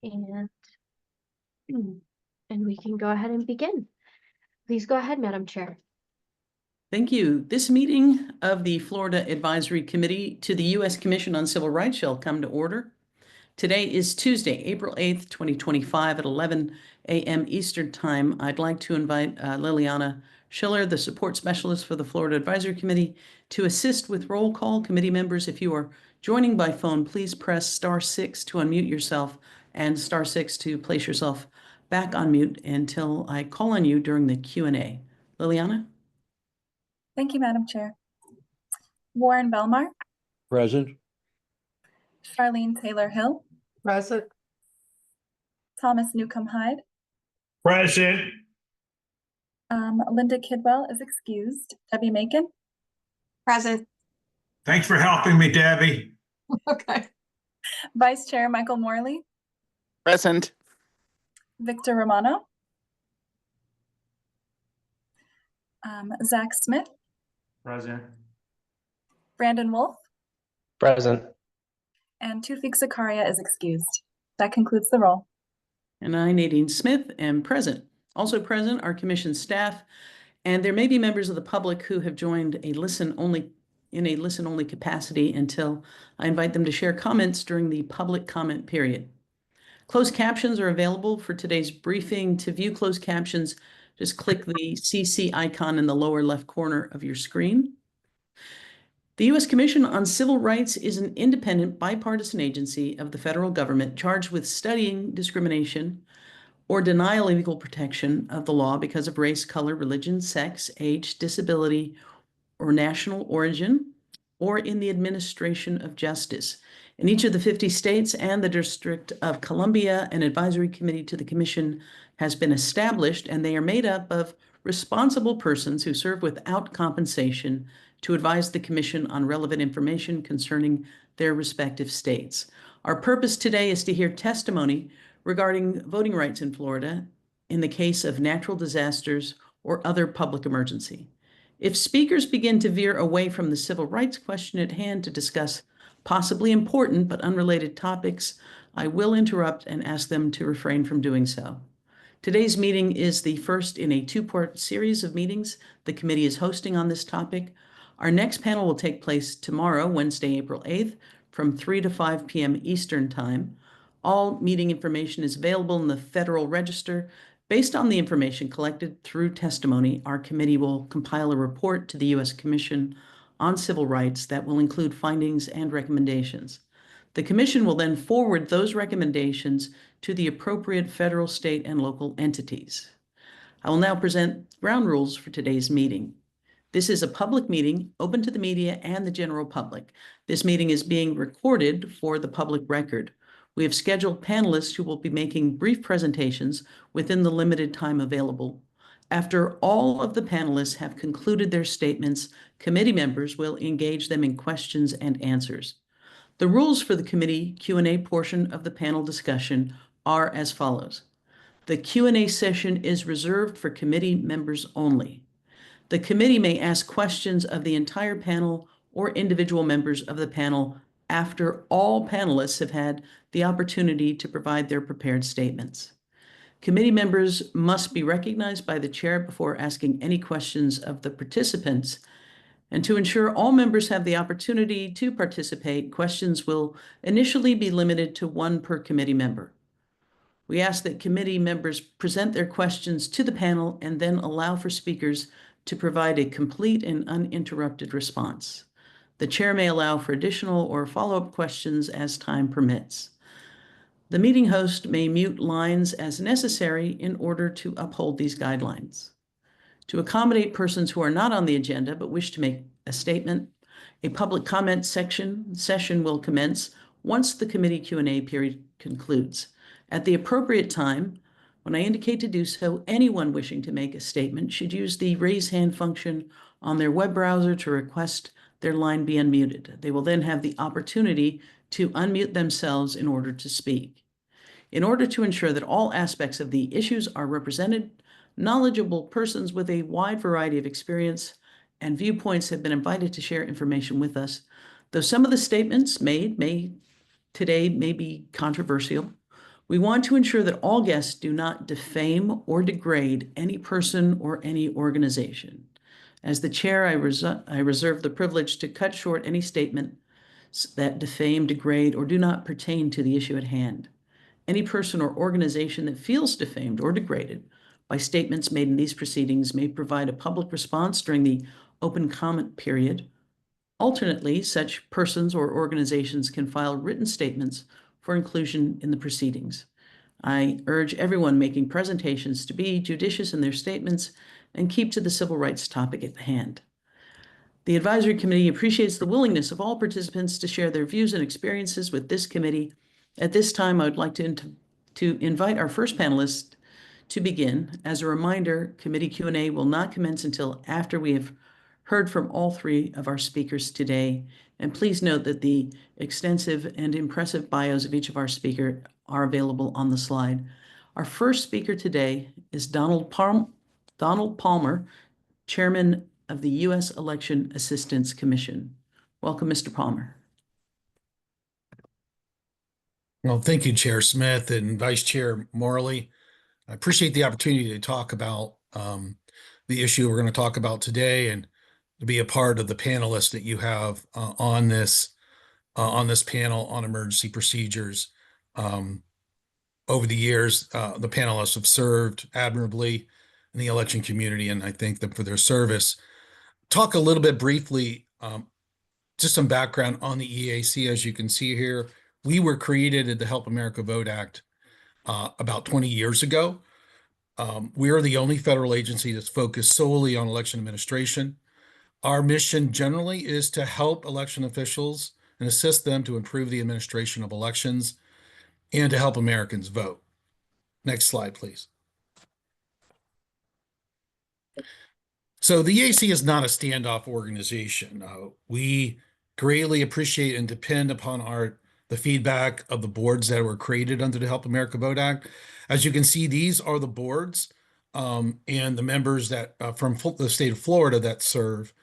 And, and we can go ahead and begin. Please go ahead, Madam Chair. Thank you. This meeting of the Florida Advisory Committee to the U.S. Commission on Civil Rights shall come to order. Today is Tuesday, April 8th, 2025 at 11 a.m. Eastern Time. I'd like to invite Liliana Schiller, the support specialist for the Florida Advisory Committee, to assist with roll call. Committee members, if you are joining by phone, please press *6 to unmute yourself and *6 to place yourself back on mute until I call on you during the Q&A. Liliana? Thank you, Madam Chair. Warren Belmar. Present. Charlene Taylor-Hill. Present. Thomas Newcomb-Hyde. Present. Linda Kidwell is excused. Debbie Macon. Present. Thanks for helping me, Debbie. Okay. Vice Chair Michael Morley. Present. Victor Romano. Zach Smith. Present. Brandon Wolf. Present. And Tufik Zakaria is excused. That concludes the roll. And I, Nadine Smith, am present. Also present are commission staff, and there may be members of the public who have joined in a listen-only capacity until I invite them to share comments during the public comment period. Closed captions are available for today's briefing. To view closed captions, just click the CC icon in the lower left corner of your screen. The U.S. Commission on Civil Rights is an independent bipartisan agency of the federal government charged with studying discrimination or denial of equal protection of the law because of race, color, religion, sex, age, disability, or national origin, or in the administration of justice. In each of the 50 states and the District of Columbia, an advisory committee to the Commission has been established, and they are made up of responsible persons who serve without compensation to advise the Commission on relevant information concerning their respective states. Our purpose today is to hear testimony regarding voting rights in Florida in the case of natural disasters or other public emergency. If speakers begin to veer away from the civil rights question at hand to discuss possibly important but unrelated topics, I will interrupt and ask them to refrain from doing so. Today's meeting is the first in a two-part series of meetings the committee is hosting on this topic. Our next panel will take place tomorrow, Wednesday, April 8th, from 3 to 5 p.m. Eastern Time. All meeting information is available in the Federal Register. Based on the information collected through testimony, our committee will compile a report to the U.S. Commission on Civil Rights that will include findings and recommendations. The Commission will then forward those recommendations to the appropriate federal, state, and local entities. I will now present ground rules for today's meeting. This is a public meeting open to the media and the general public. This meeting is being recorded for the public record. We have scheduled panelists who will be making brief presentations within the limited time available. After all of the panelists have concluded their statements, committee members will engage them in questions and answers. The rules for the committee Q&A portion of the panel discussion are as follows. The Q&A session is reserved for committee members only. The committee may ask questions of the entire panel or individual members of the panel after all panelists have had the opportunity to provide their prepared statements. Committee members must be recognized by the chair before asking any questions of the participants. And to ensure all members have the opportunity to participate, questions will initially be limited to one per committee member. We ask that committee members present their questions to the panel and then allow for speakers to provide a complete and uninterrupted response. The chair may allow for additional or follow-up questions as time permits. The meeting host may mute lines as necessary in order to uphold these guidelines. To accommodate persons who are not on the agenda but wish to make a statement, a public comment session will commence once the committee Q&A period concludes. At the appropriate time, when I indicate to do so, anyone wishing to make a statement should use the raise hand function on their web browser to request their line be unmuted. They will then have the opportunity to unmute themselves in order to speak. In order to ensure that all aspects of the issues are represented, knowledgeable persons with a wide variety of experience and viewpoints have been invited to share information with us. Though some of the statements made today may be controversial, We want to ensure that all guests do not defame or degrade any person or any organization. As the chair, I reserve the privilege to cut short any statement that defame, degrade, or do not pertain to the issue at hand. Any person or organization that feels defamed or degraded by statements made in these proceedings may provide a public response during the open comment period. Alternately, such persons or organizations can file written statements for inclusion in the proceedings. I urge everyone making presentations to be judicious in their statements and keep to the civil rights topic at hand. The advisory committee appreciates the willingness of all participants to share their views and experiences with this committee. At this time, I would like to invite our first panelist to begin. As a reminder, committee Q&A will not commence until after we have heard from all three of our speakers today. And please note that the extensive and impressive bios of each of our speakers are available on the slide. Our first speaker today is Donald Palmer, Chairman of the U.S. Election Assistance Commission. Welcome, Mr. Palmer. Well, thank you, Chair Smith and Vice Chair Morley. I appreciate the opportunity to talk about the issue we're going to talk about today and to be a part of the panelists that you have on this panel on emergency procedures. Over the years, the panelists have served admirably in the election community, and I thank them for their service. Talk a little bit briefly, just some background on the EAC. As you can see here, we were created at the Help America Vote Act about 20 years ago. We are the only federal agency that's focused solely on election administration. Our mission generally is to help election officials and assist them to improve the administration of elections and to help Americans vote. Next slide, please. So the EAC is not a standoff organization. We greatly appreciate and depend upon the feedback of the boards that were created under the Help America Vote Act. As you can see, these are the boards and the members that from the state of Florida that serve.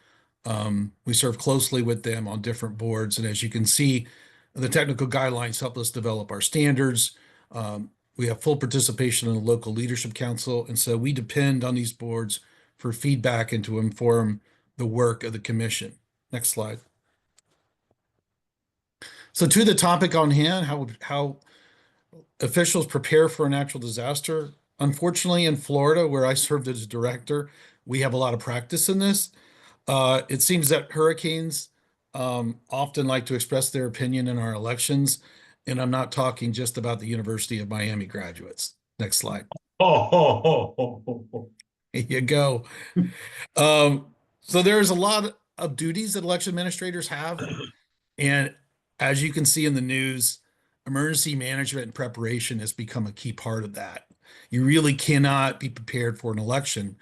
We serve closely with them on different boards. And as you can see, the technical guidelines help us develop our standards. We have full participation in the local leadership council. And so we depend on these boards for feedback and to inform the work of the commission. Next slide. So to the topic on hand, how officials prepare for a natural disaster. Unfortunately, in Florida, where I served as director, we have a lot of practice in this. It seems that hurricanes often like to express their opinion in our elections, and I'm not talking just about the University of Miami graduates. Next slide. Here you go. So there's a lot of duties that election administrators have, and as you can see in the news, emergency management and preparation has become a key part of that. You really cannot be prepared for an election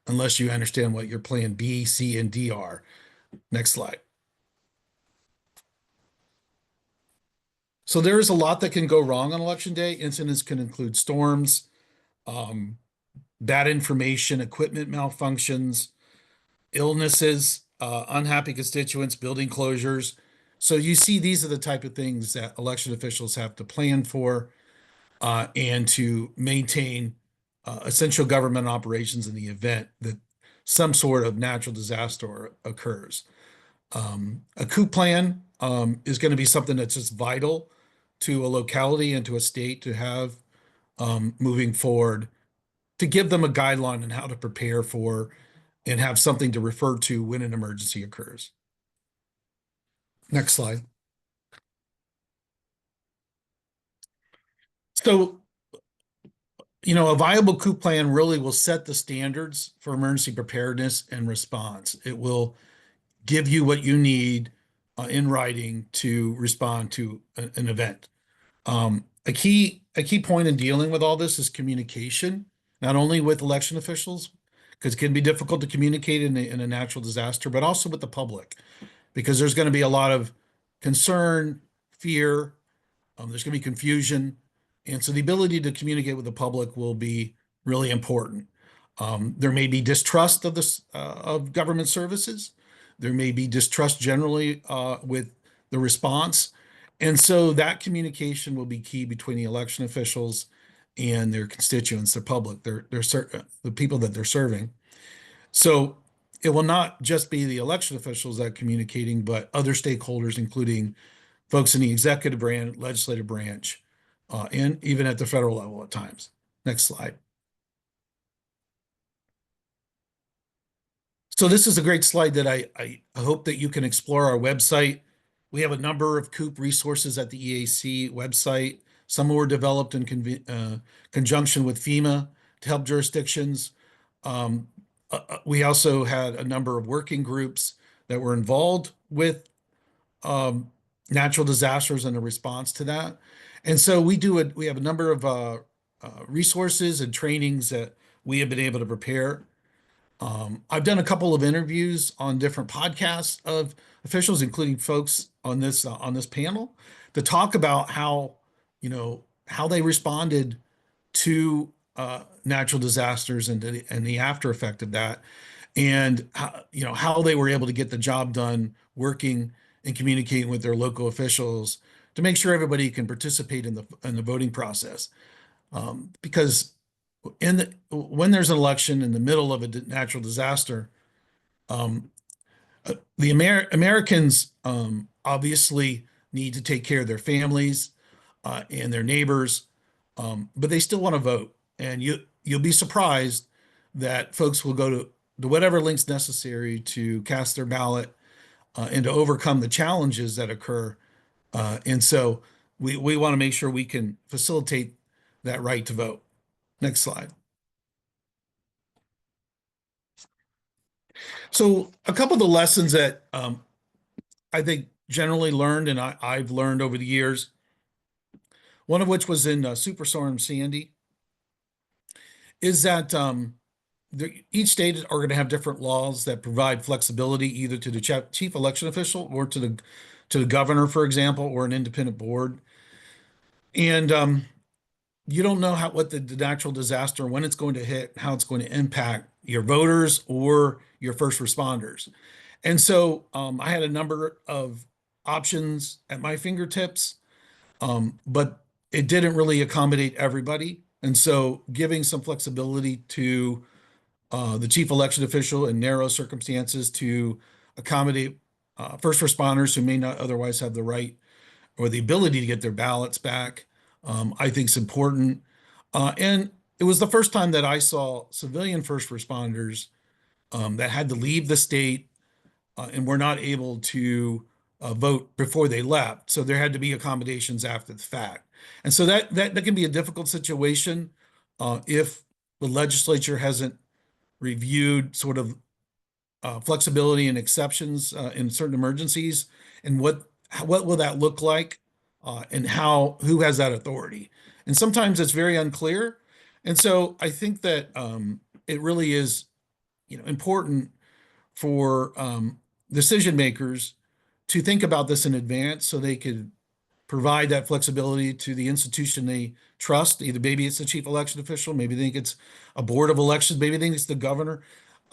unless you understand what your plan B, C, and D are. Next slide. So there is a lot that can go wrong on election day. Incidents can include storms, bad information, equipment malfunctions, illnesses, unhappy constituents, building closures. So you see, these are the type of things that election officials have to plan for and to maintain essential government operations in the event that some sort of natural disaster occurs. A coup plan is going to be something that's just vital to a locality and to a state to have moving forward, to give them a guideline on how to prepare for and have something to refer to when an emergency occurs. Next slide. So, a viable coup plan really will set the standards for emergency preparedness and response. It will give you what you need in writing to respond to an event. A key point in dealing with all this is communication, not only with election officials, because it can be difficult to communicate in a natural disaster, but also with the public, because there's going to be a lot of concern, fear, there's going to be confusion. And so the ability to communicate with the public will be really important. There may be distrust of government services. There may be distrust generally with the response. And so that communication will be key between the election officials and their constituents, their public, the people that they're serving. So it will not just be the election officials that are communicating, but other stakeholders, including folks in the executive branch, legislative branch, and even at the federal level at times. Next slide. So this is a great slide that I hope that you can explore our website. We have a number of COOP resources at the EAC website. Some were developed in conjunction with FEMA to help jurisdictions. We also had a number of working groups that were involved with natural disasters and the response to that. And so we have a number of resources and trainings that we have been able to prepare. I've done a couple of interviews on different podcasts of officials, including folks on this panel, to talk about how they responded to natural disasters and the after effect of that, and how they were able to get the job done, working and communicating with their local officials to make sure everybody can participate in the voting process, because when there's an election in the middle of a natural disaster, the Americans obviously need to take care of their families and their neighbors, but they still want to vote. And you'll be surprised that folks will go to whatever lengths necessary to cast their ballot and to overcome the challenges that occur. And so we want to make sure we can facilitate that right to vote. Next slide. So a couple of the lessons that I think generally learned, and I've learned over the years, one of which was in Superstorm Sandy, is that each state are going to have different laws that provide flexibility either to the chief election official or to the governor, for example, or an independent board. And you don't know what the natural disaster, when it's going to hit, how it's going to impact your voters or your first responders. And so I had a number of options at my fingertips, but it didn't really accommodate everybody. And so giving some flexibility to the chief election official in narrow circumstances to accommodate first responders who may not otherwise have the right or the ability to get their ballots back, I think is important. And it was the first time that I saw civilian first responders that had to leave the state and were not able to vote before they left. So there had to be accommodations after the fact. And so that can be a difficult situation if the legislature hasn't reviewed sort of flexibility and exceptions in certain emergencies, and what will that look like, and who has that authority. And sometimes it's very unclear. And so I think that it really is important for decision makers to think about this in advance so they could provide that flexibility to the institution they trust. Either maybe it's the chief election official, maybe they think it's a board of elections, maybe they think it's the governor.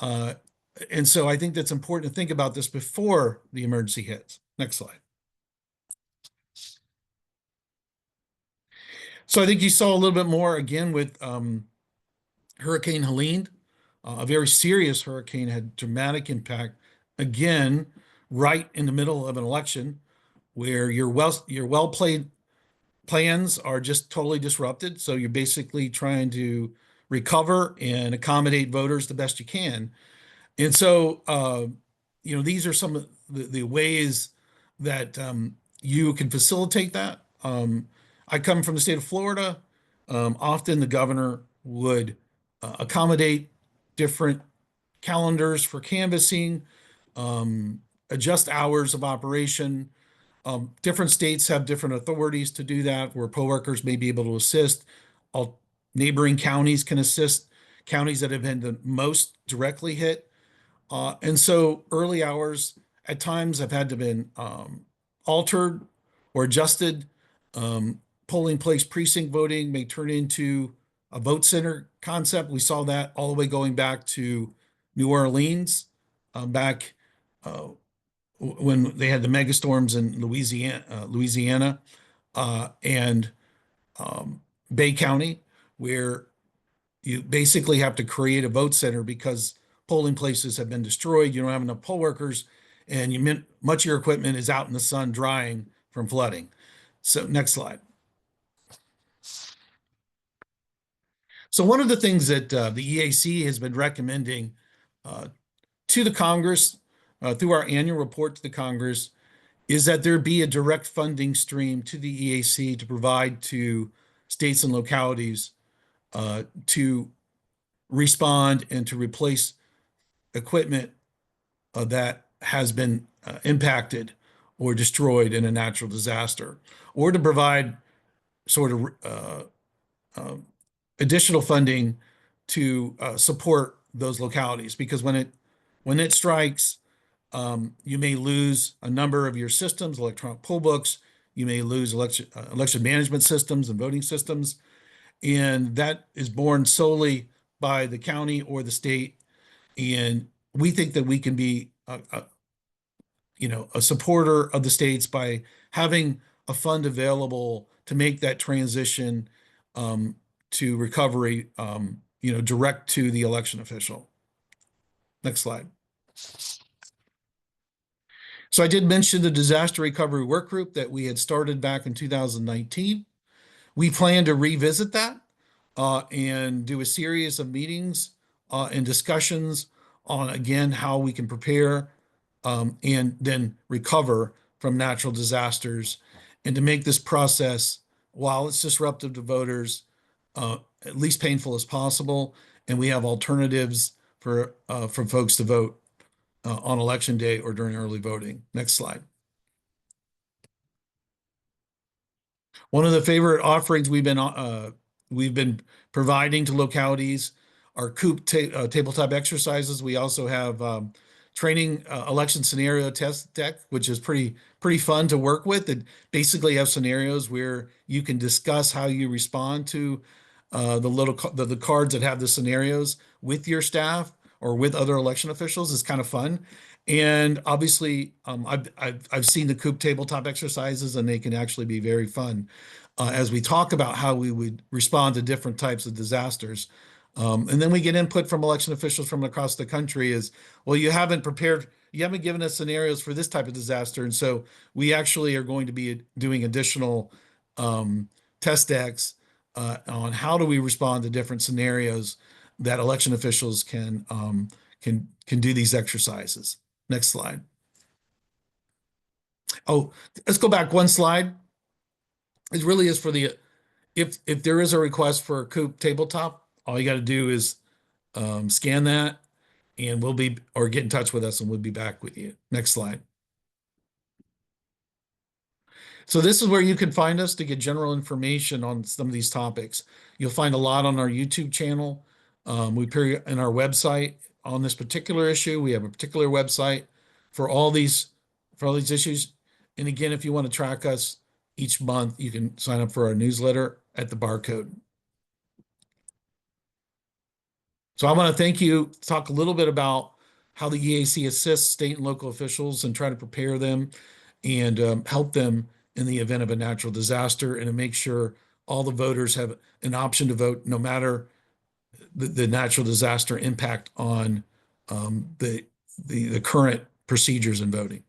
And so I think that's important to think about this before the emergency hits. Next slide. So I think you saw a little bit more again with Hurricane Helene, a very serious hurricane, had dramatic impact, again, right in the middle of an election where your well-played plans are just totally disrupted. So you're basically trying to recover and accommodate voters the best you can. And so, these are some of the ways that you can facilitate that. I come from the state of Florida. Often the governor would accommodate different calendars for canvassing, adjust hours of operation. Different states have different authorities to do that, where poll workers may be able to assist. All neighboring counties can assist, counties that have been the most directly hit. And so early hours at times have had to been altered or adjusted. Polling place precinct voting may turn into a vote center concept. We saw that all the way going back to New Orleans back when they had the mega storms in Louisiana, and Bay County, where you basically have to create a vote center because polling places have been destroyed. You don't have enough poll workers, and much of your equipment is out in the sun drying from flooding. So next slide. So one of the things that the EAC has been recommending to the Congress through our annual report to the Congress is that there be a direct funding stream to the EAC to provide to states and localities to respond and to replace equipment that has been impacted or destroyed in a natural disaster, or to provide sort of additional funding to support those localities. Because when it strikes, you may lose a number of your systems, electronic poll books. You may lose election management systems and voting systems, and that is borne solely by the county or the state. And we think that we can be a supporter of the states by having a fund available to make that transition to recovery, direct to the election official. Next slide. So I did mention the disaster recovery work group that we had started back in 2019. We plan to revisit that and do a series of meetings and discussions on, again, how we can prepare and then recover from natural disasters, and to make this process, while it's disruptive to voters, at least painful as possible. And we have alternatives for folks to vote on election day or during early voting. Next slide. One of the favorite offerings we've been providing to localities are COOP tabletop exercises. We also have training election scenario test deck, which is pretty fun to work with. It basically have scenarios where you can discuss how you respond to the cards that have the scenarios with your staff or with other election officials. Is kind of fun. And obviously, I've seen the COOP tabletop exercises, and they can actually be very fun as we talk about how we would respond to different types of disasters. And then we get input from election officials from across the country is, well, you haven't given us scenarios for this type of disaster. And so we actually are going to be doing additional test decks on how do we respond to different scenarios that election officials can do these exercises. Next slide. Oh, let's go back one slide. It really is for if there is a request for a COOP tabletop, all you got to do is scan that, and or get in touch with us, and we'll be back with you. Next slide. So this is where you can find us to get general information on some of these topics. You'll find a lot on our YouTube channel. We appear in our website on this particular issue. We have a particular website for all these issues. And again, if you want to track us each month, you can sign up for our newsletter at the barcode. So I want to talk a little bit about how the EAC assists state and local officials and try to prepare them and help them in the event of a natural disaster, and to make sure all the voters have an option to vote no matter the natural disaster impact on the current procedures in voting.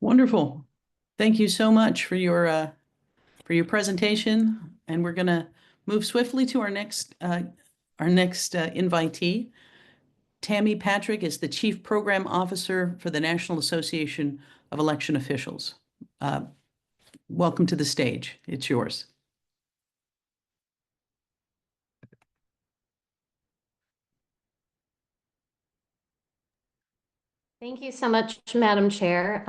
Wonderful. Thank you so much for your presentation, and we're going to move swiftly to our next invitee. Tammy Patrick is the Chief Program Officer for the National Association of Election Officials. Welcome to the stage. It's yours. Thank you so much, Madam Chair,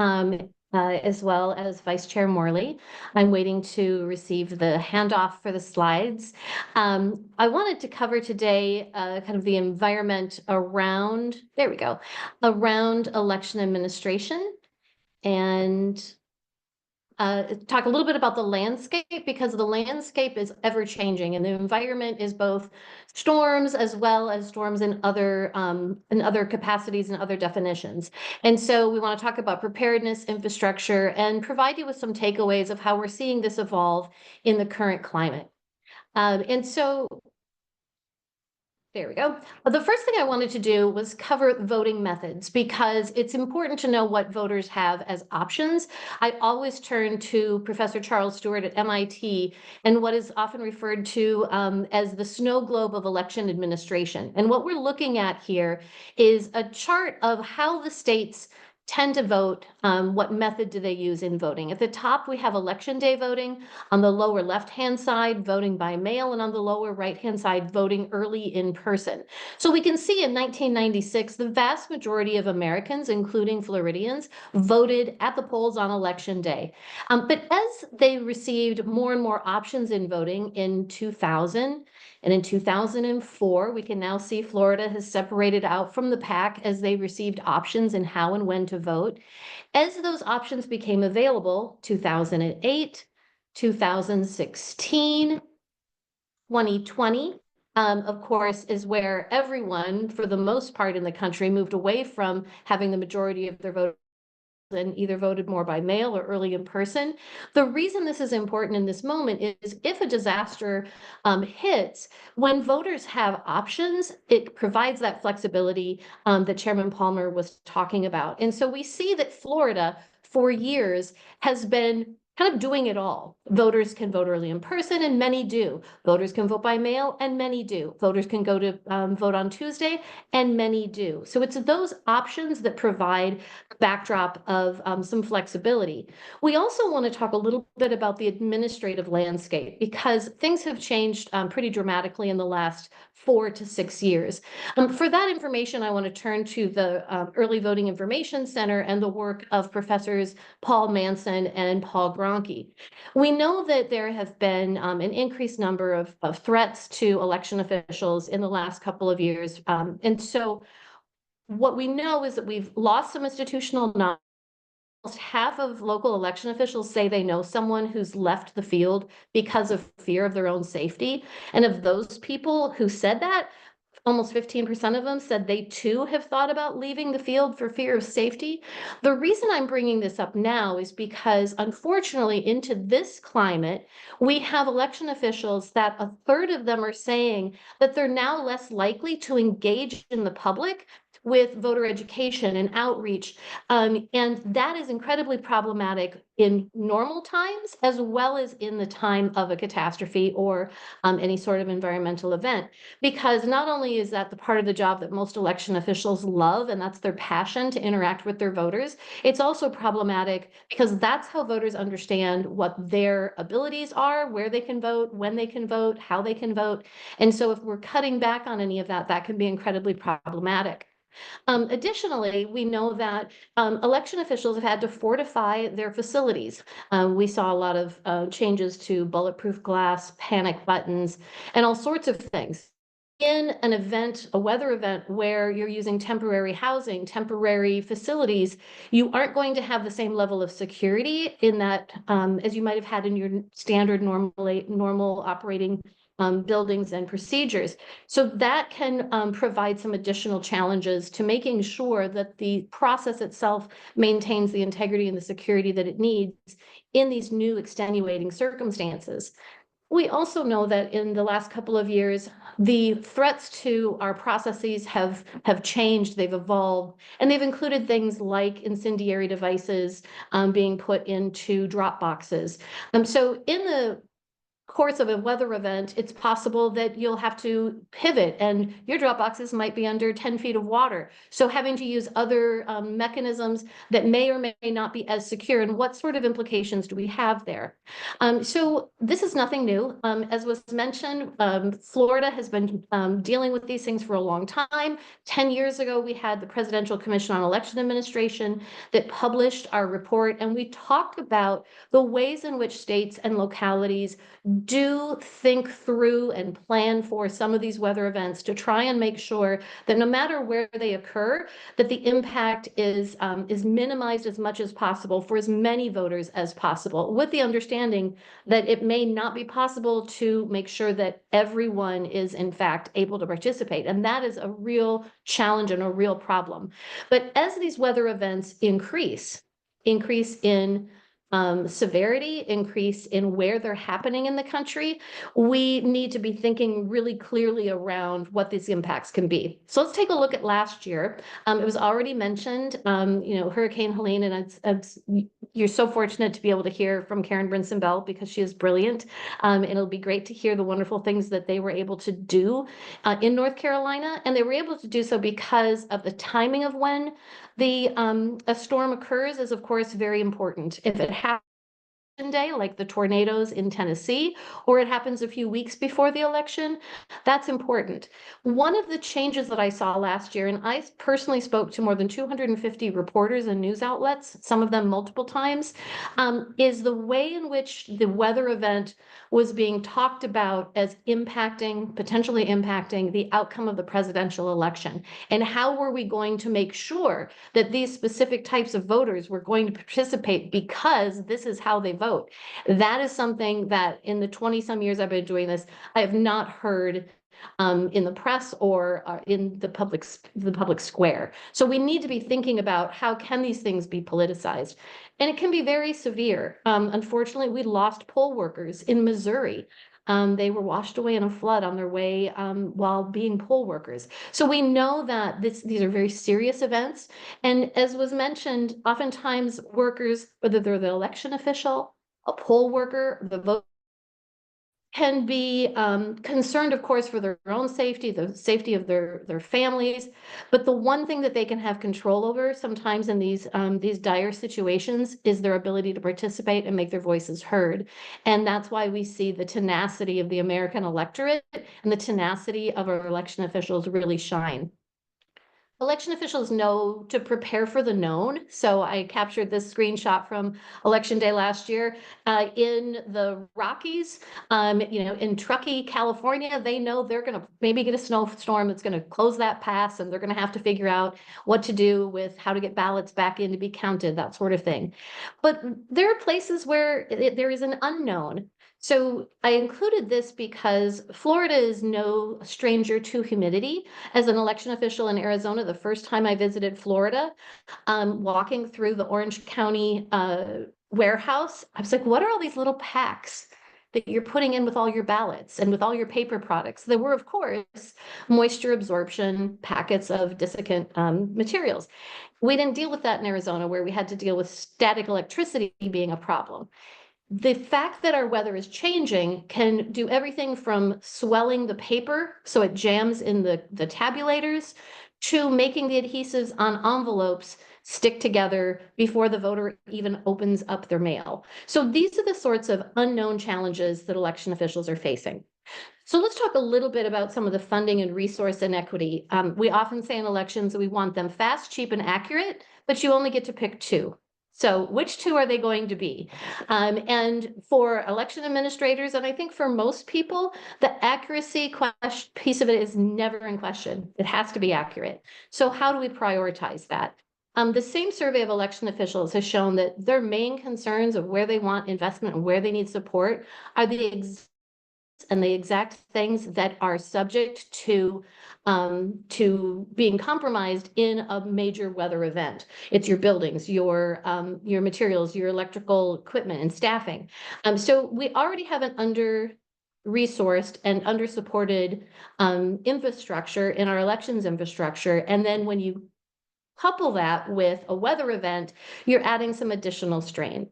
as well as Vice Chair Morley. I'm waiting to receive the handoff for the slides. I wanted to cover today kind of the environment around election administration. And talk a little bit about the landscape, because the landscape is ever changing and the environment is both storms as well as storms in other capacities and other definitions. And so we want to talk about preparedness, infrastructure, and provide you with some takeaways of how we're seeing this evolve in the current climate. And so there we go. The first thing I wanted to do was cover voting methods, because it's important to know what voters have as options. I always turn to Professor Charles Stewart at MIT and what is often referred to as the snow globe of election administration. And what we're looking at here is a chart of how the states tend to vote, what method do they use in voting. At the top, we have election day voting. On the lower left-hand side, voting by mail, and on the lower right-hand side, voting early in person. So we can see in 1996, the vast majority of Americans, including Floridians, voted at the polls on election day. But as they received more and more options in voting in 2000, and in 2004, we can now see Florida has separated out from the pack as they received options in how and when to vote. As those options became available, 2008, 2016, 2020, of course, is where everyone, for the most part in the country, moved away from having the majority of their vote and either voted more by mail or early in person. The reason this is important in this moment is if a disaster hits, when voters have options, it provides that flexibility that Chairman Palmer was talking about. And so we see that Florida, for years, has been kind of doing it all. Voters can vote early in person, and many do. Voters can vote by mail, and many do. Voters can go to vote on Tuesday, and many do. So it's those options that provide a backdrop of some flexibility. We also want to talk a little bit about the administrative landscape, because things have changed pretty dramatically in the last 4 to 6 years. For that information, I want to turn to the Early Voting Information Center and the work of Professors Paul Manson and Paul Gronke. We know that there have been an increased number of threats to election officials in the last couple of years. And so what we know is that we've lost some institutional knowledge. Almost half of local election officials say they know someone who's left the field because of fear of their own safety. And of those people who said that, almost 15% of them said they too have thought about leaving the field for fear of safety. The reason I'm bringing this up now is because, unfortunately, into this climate, we have election officials that a third of them are saying that they're now less likely to engage in the public with voter education and outreach. And that is incredibly problematic in normal times, as well as in the time of a catastrophe or any sort of environmental event. Because not only is that the part of the job that most election officials love, and that's their passion to interact with their voters, it's also problematic because that's how voters understand what their abilities are, where they can vote, when they can vote, how they can vote. And so if we're cutting back on any of that, that can be incredibly problematic. Additionally, we know that election officials have had to fortify their facilities. We saw a lot of changes to bulletproof glass, panic buttons, and all sorts of things. In an event, a weather event, where you're using temporary housing, temporary facilities, you aren't going to have the same level of security in that as you might have had in your standard normal operating buildings and procedures. So that can provide some additional challenges to making sure that the process itself maintains the integrity and the security that it needs in these new extenuating circumstances. We also know that in the last couple of years, the threats to our processes have changed, they've evolved, and they've included things like incendiary devices being put into drop boxes. So in the course of a weather event, it's possible that you'll have to pivot and your drop boxes might be under 10 feet of water. So having to use other mechanisms that may or may not be as secure, and what sort of implications do we have there? So this is nothing new. As was mentioned, Florida has been dealing with these things for a long time. 10 years ago, we had the Presidential Commission on Election Administration that published our report, and we talked about the ways in which states and localities do think through and plan for some of these weather events to try and make sure that no matter where they occur, that the impact is minimized as much as possible for as many voters as possible, with the understanding that it may not be possible to make sure that everyone is in fact able to participate. And that is a real challenge and a real problem. But as these weather events increase in severity, increase in where they're happening in the country, we need to be thinking really clearly around what these impacts can be. So let's take a look at last year. It was already mentioned, Hurricane Helene, and you're so fortunate to be able to hear from Karen Brinson Bell because she is brilliant. And it'll be great to hear the wonderful things that they were able to do in North Carolina. And they were able to do so because of the timing of when a storm occurs is, of course, very important. If it happens day, like the tornadoes in Tennessee, or it happens a few weeks before the election, that's important. One of the changes that I saw last year, and I personally spoke to more than 250 reporters and news outlets, some of them multiple times, is the way in which the weather event was being talked about as potentially impacting the outcome of the presidential election. And how were we going to make sure that these specific types of voters were going to participate because this is how they vote? That is something that in the 20-some years I've been doing this, I have not heard in the press or in the public square. So we need to be thinking about how can these things be politicized. And it can be very severe. Unfortunately, we lost poll workers in Missouri. They were washed away in a flood on their way while being poll workers. So we know that these are very serious events. And as was mentioned, oftentimes workers, whether they're the election official, a poll worker, the vote, can be concerned, of course, for their own safety, the safety of their families. But the one thing that they can have control over sometimes in these dire situations is their ability to participate and make their voices heard. And that's why we see the tenacity of the American electorate and the tenacity of our election officials really shine. Election officials know to prepare for the known. So I captured this screenshot from Election Day last year in the Rockies, in Truckee, California. They know they're going to maybe get a snowstorm that's going to close that pass, and they're going to have to figure out what to do with how to get ballots back in to be counted, that sort of thing. But there are places where there is an unknown. So I included this because Florida is no stranger to humidity. As an election official in Arizona, the first time I visited Florida, walking through the Orange County warehouse, I was like, what are all these little packs that you're putting in with all your ballots and with all your paper products? There were, of course, moisture absorption packets of desiccant materials. We didn't deal with that in Arizona, where we had to deal with static electricity being a problem. The fact that our weather is changing can do everything from swelling the paper so it jams in the tabulators to making the adhesives on envelopes stick together before the voter even opens up their mail. So these are the sorts of unknown challenges that election officials are facing. So let's talk a little bit about some of the funding and resource inequity. We often say in elections that we want them fast, cheap, and accurate, but you only get to pick two. So which two are they going to be? And for election administrators, and I think for most people, the accuracy piece of it is never in question. It has to be accurate. So how do we prioritize that? The same survey of election officials has shown that their main concerns of where they want investment and where they need support are the exact things that are subject to being compromised in a major weather event. It's your buildings, your materials, your electrical equipment and staffing. So we already have an under-resourced and under-supported infrastructure in our elections infrastructure. And then when you couple that with a weather event, you're adding some additional strain.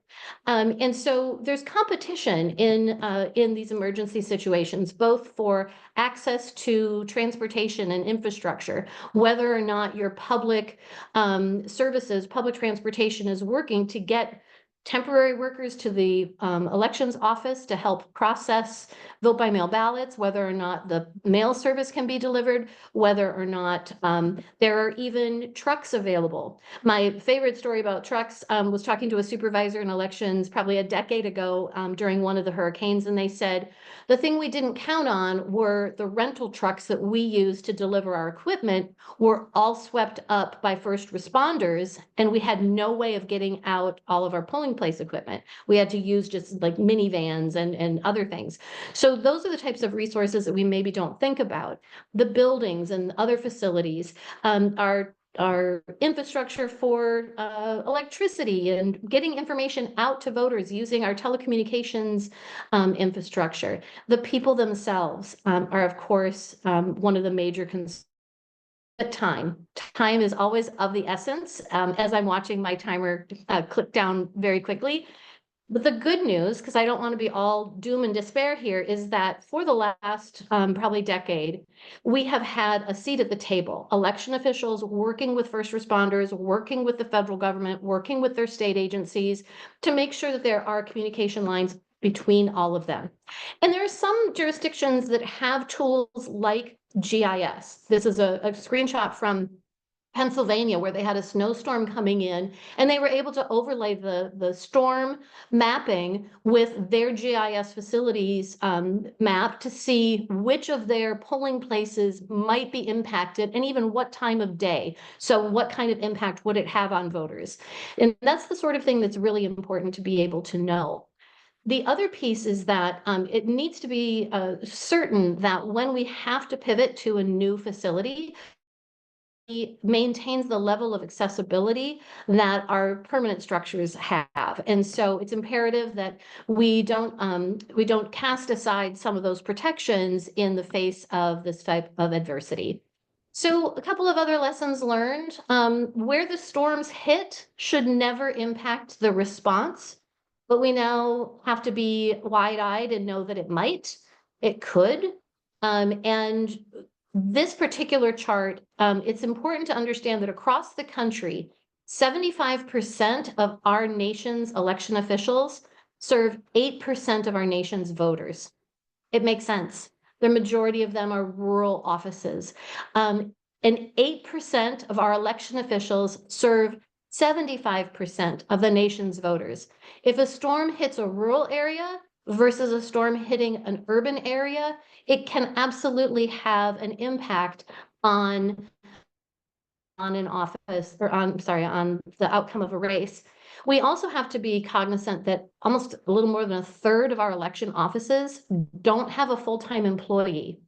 And so there's competition in these emergency situations, both for access to transportation and infrastructure, whether or not your public services, public transportation is working to get temporary workers to the elections office to help process vote by mail ballots, whether or not the mail service can be delivered, whether or not there are even trucks available. My favorite story about trucks was talking to a supervisor in elections probably a decade ago during one of the hurricanes, and they said, the thing we didn't count on were the rental trucks that we use to deliver our equipment were all swept up by first responders, and we had no way of getting out all of our polling place equipment. We had to use just like minivans and other things. So those are the types of resources that we maybe don't think about. The buildings and other facilities, our infrastructure for electricity and getting information out to voters using our telecommunications infrastructure. The people themselves are, of course, one of the major concerns. Time is always of the essence, as I'm watching my timer click down very quickly. But the good news, because I don't want to be all doom and despair here, is that for the last probably decade, we have had a seat at the table. Election officials working with first responders, working with the federal government, working with their state agencies to make sure that there are communication lines between all of them. And there are some jurisdictions that have tools like GIS. This is a screenshot from Pennsylvania, where they had a snowstorm coming in, and they were able to overlay the storm mapping with their GIS facilities map to see which of their polling places might be impacted and even what time of day. So what kind of impact would it have on voters? And that's the sort of thing that's really important to be able to know. The other piece is that it needs to be certain that when we have to pivot to a new facility, maintains the level of accessibility that our permanent structures have. And so it's imperative that we don't cast aside some of those protections in the face of this type of adversity. So a couple of other lessons learned. Where the storms hit should never impact the response, but we now have to be wide-eyed and know that it might, it could. And this particular chart, it's important to understand that across the country, 75% of our nation's election officials serve 8% of our nation's voters. It makes sense. The majority of them are rural offices. And 8% of our election officials serve 75% of the nation's voters. If a storm hits a rural area versus a storm hitting an urban area, it can absolutely have an impact on an office or on the outcome of a race. We also have to be cognizant that almost a little more than a third of our election offices don't have a full-time employee.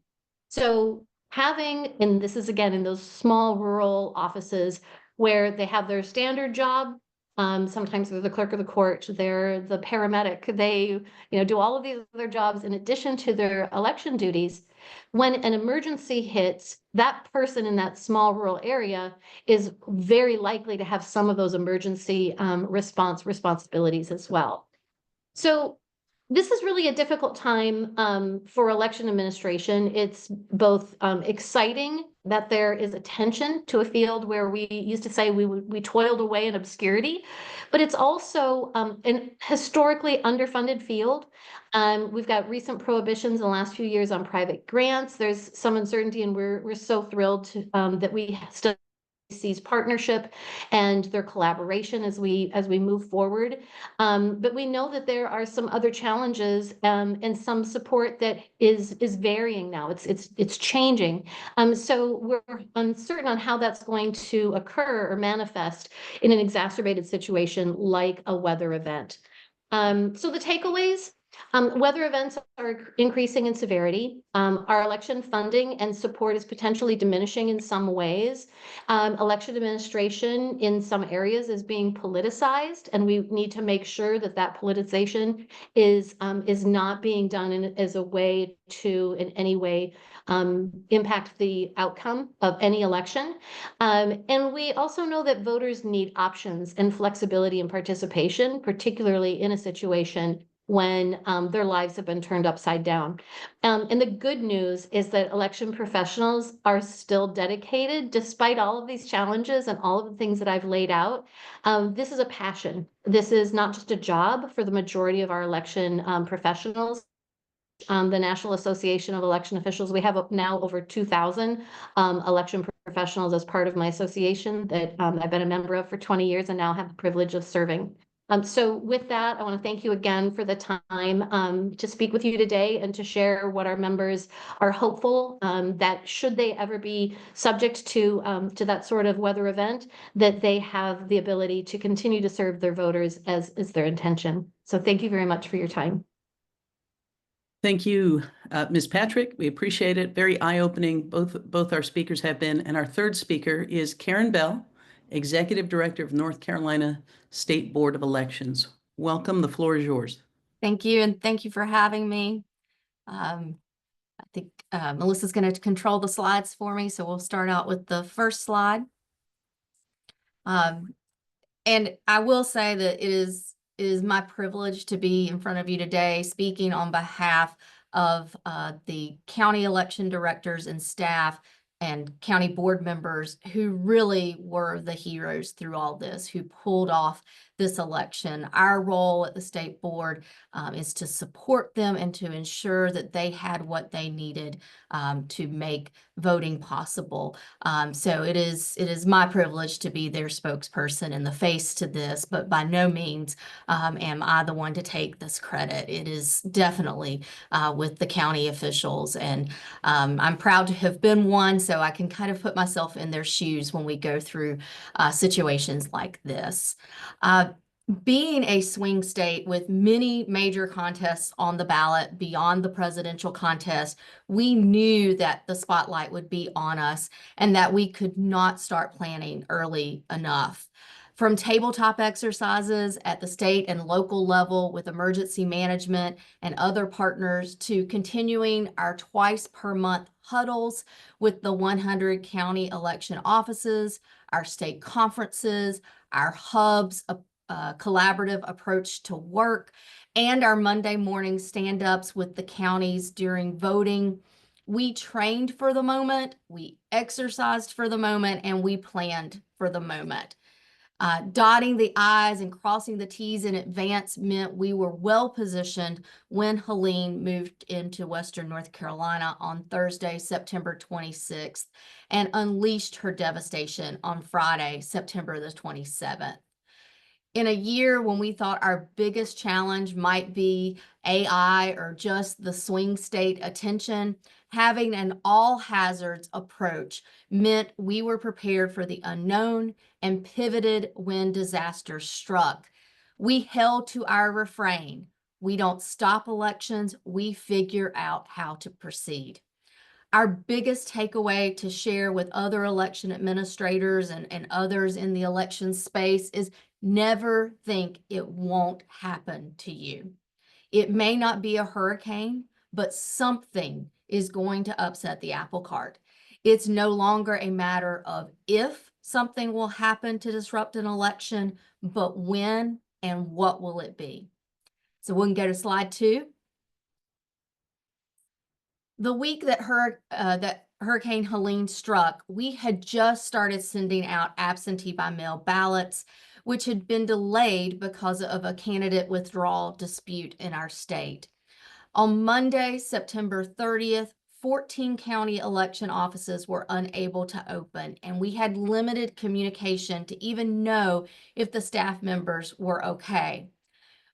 So having, and this is again in those small rural offices where they have their standard job, sometimes they're the clerk of the court, they're the paramedic, they do all of these other jobs in addition to their election duties. When an emergency hits, that person in that small rural area is very likely to have some of those emergency responsibilities as well. So this is really a difficult time for election administration. It's both exciting that there is attention to a field where we used to say we toiled away in obscurity, but it's also an historically underfunded field. We've got recent prohibitions in the last few years on private grants. There's some uncertainty, and we're so thrilled that we still sees partnership and their collaboration as we move forward. But we know that there are some other challenges and some support that is varying now. It's changing. So we're uncertain on how that's going to occur or manifest in an exacerbated situation like a weather event. So the takeaways. Weather events are increasing in severity. Our election funding and support is potentially diminishing in some ways. Election administration in some areas is being politicized, and we need to make sure that that politicization is not being done as a way to in any way impact the outcome of any election. And we also know that voters need options and flexibility and participation, particularly in a situation when their lives have been turned upside down. And the good news is that election professionals are still dedicated despite all of these challenges and all of the things that I've laid out. This is a passion. This is not just a job for the majority of our election professionals. The National Association of Election Officials, we have now over 2,000 election professionals as part of my association that I've been a member of for 20 years and now have the privilege of serving. So with that, I want to thank you again for the time to speak with you today and to share what our members are hopeful that should they ever be subject to that sort of weather event, that they have the ability to continue to serve their voters as is their intention. So thank you very much for your time. Thank you, Ms. Patrick. We appreciate it. Very eye-opening. Both our speakers have been. And our third speaker is Karen Bell, Executive Director of North Carolina State Board of Elections. Welcome. The floor is yours. Thank you, and thank you for having me. I think Melissa's going to control the slides for me, so we'll start out with the first slide. And I will say that it is my privilege to be in front of you today speaking on behalf of the county election directors and staff and county board members who really were the heroes through all this, who pulled off this election. Our role at the state board is to support them and to ensure that they had what they needed to make voting possible. So it is my privilege to be their spokesperson and the face to this, but by no means am I the one to take this credit. It is definitely with the county officials, and I'm proud to have been one, so I can kind of put myself in their shoes when we go through situations like this. Being a swing state with many major contests on the ballot beyond the presidential contest, we knew that the spotlight would be on us and that we could not start planning early enough. From tabletop exercises at the state and local level with emergency management and other partners to continuing our twice per month huddles with the 100 county election offices, our state conferences, our hubs, collaborative approach to work, and our Monday morning stand-ups with the counties during voting. We trained for the moment, we exercised for the moment, and we planned for the moment. Dotting the I's and crossing the T's in advance meant we were well positioned when Helene moved into Western North Carolina on Thursday, September 26th, and unleashed her devastation on Friday, September the 27th. In a year when we thought our biggest challenge might be AI or just the swing state attention, having an all hazards approach meant we were prepared for the unknown and pivoted when disaster struck. We held to our refrain: we don't stop elections, we figure out how to proceed. Our biggest takeaway to share with other election administrators and others in the election space is never think it won't happen to you. It may not be a hurricane, but something is going to upset the apple cart. It's no longer a matter of if something will happen to disrupt an election, but when and what will it be? So we can go to slide 2. The week that Hurricane Helene struck, we had just started sending out absentee by mail ballots, which had been delayed because of a candidate withdrawal dispute in our state. On Monday, September 30th, 14 county election offices were unable to open, and we had limited communication to even know if the staff members were okay.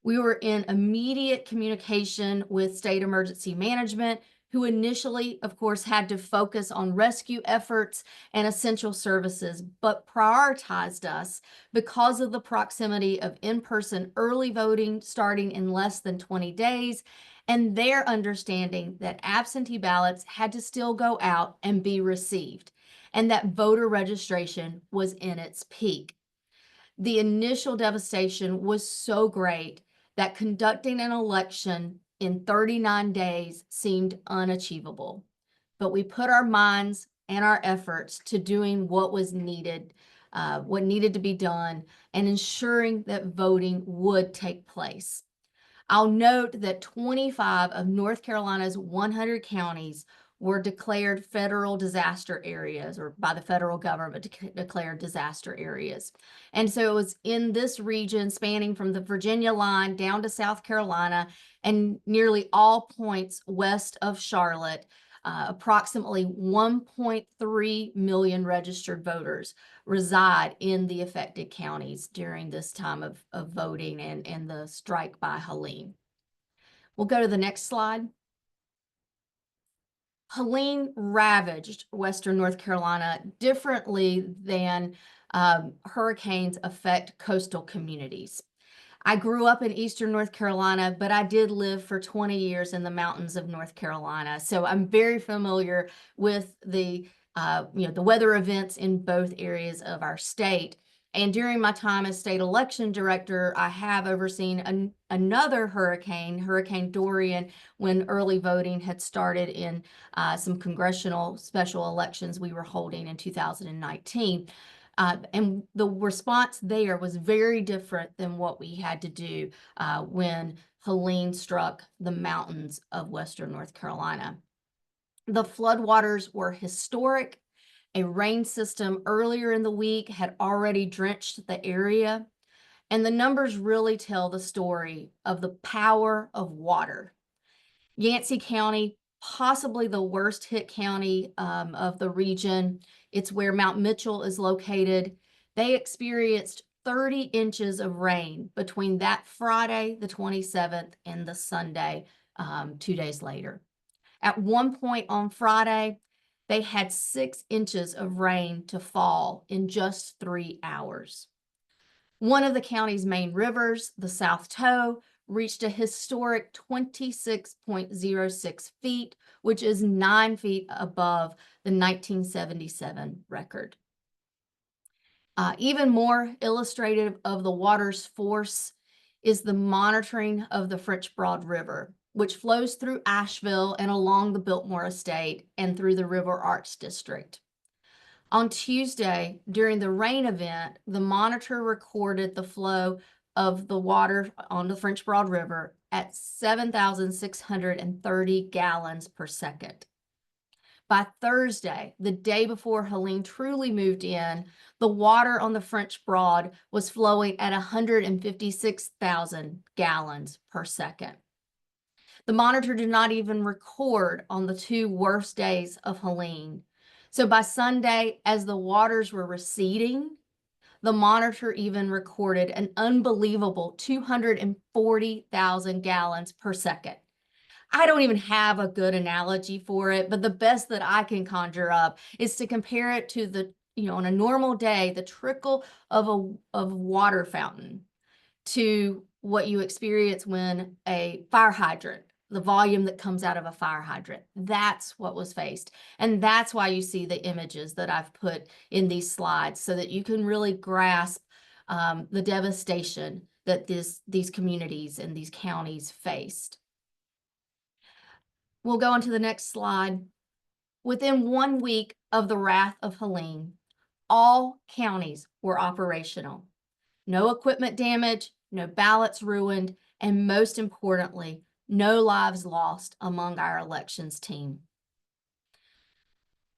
We were in immediate communication with state emergency management, who initially, of course, had to focus on rescue efforts and essential services, but prioritized us because of the proximity of in-person early voting starting in less than 20 days, and their understanding that absentee ballots had to still go out and be received, and that voter registration was in its peak. The initial devastation was so great that conducting an election in 39 days seemed unachievable. But we put our minds and our efforts to doing what was needed, what needed to be done, and ensuring that voting would take place. I'll note that 25 of North Carolina's 100 counties were declared federal disaster areas, or by the federal government declared disaster areas. And so it was in this region spanning from the Virginia line down to South Carolina and nearly all points west of Charlotte. Approximately 1.3 million registered voters reside in the affected counties during this time of voting and the strike by Helene. We'll go to the next slide. Helene ravaged Western North Carolina differently than hurricanes affect coastal communities. I grew up in Eastern North Carolina, but I did live for 20 years in the mountains of North Carolina. So I'm very familiar with the weather events in both areas of our state. And during my time as state election director, I have overseen another hurricane, Hurricane Dorian, when early voting had started in some congressional special elections we were holding in 2019. And the response there was very different than what we had to do when Helene struck the mountains of Western North Carolina. The floodwaters were historic. A rain system earlier in the week had already drenched the area. And the numbers really tell the story of the power of water. Yancey County, possibly the worst hit county of the region. It's where Mount Mitchell is located. They experienced 30 inches of rain between that Friday, the 27th, and the Sunday, 2 days later. At one point on Friday, they had 6 inches of rain to fall in just 3 hours. One of the county's main rivers, the South Toe, reached a historic 26.06 feet, which is 9 feet above the 1977 record. Even more illustrative of the water's force is the monitoring of the French Broad River, which flows through Asheville and along the Biltmore Estate and through the River Arch District. On Tuesday, during the rain event, the monitor recorded the flow of the water on the French Broad River at 7,630 gallons per second. By Thursday, the day before Helene truly moved in, the water on the French Broad was flowing at 156,000 gallons per second. The monitor did not even record on the 2 worst days of Helene. So by Sunday, as the waters were receding, the monitor even recorded an unbelievable 240,000 gallons per second. I don't even have a good analogy for it, but the best that I can conjure up is to compare it to the, on a normal day, the trickle of a water fountain to what you experience when a fire hydrant, the volume that comes out of a fire hydrant. That's what was faced. And that's why you see the images that I've put in these slides so that you can really grasp the devastation that these communities and these counties faced. We'll go on to the next slide. Within 1 week of the wrath of Helene, all counties were operational. No equipment damage, no ballots ruined, and most importantly, no lives lost among our elections team.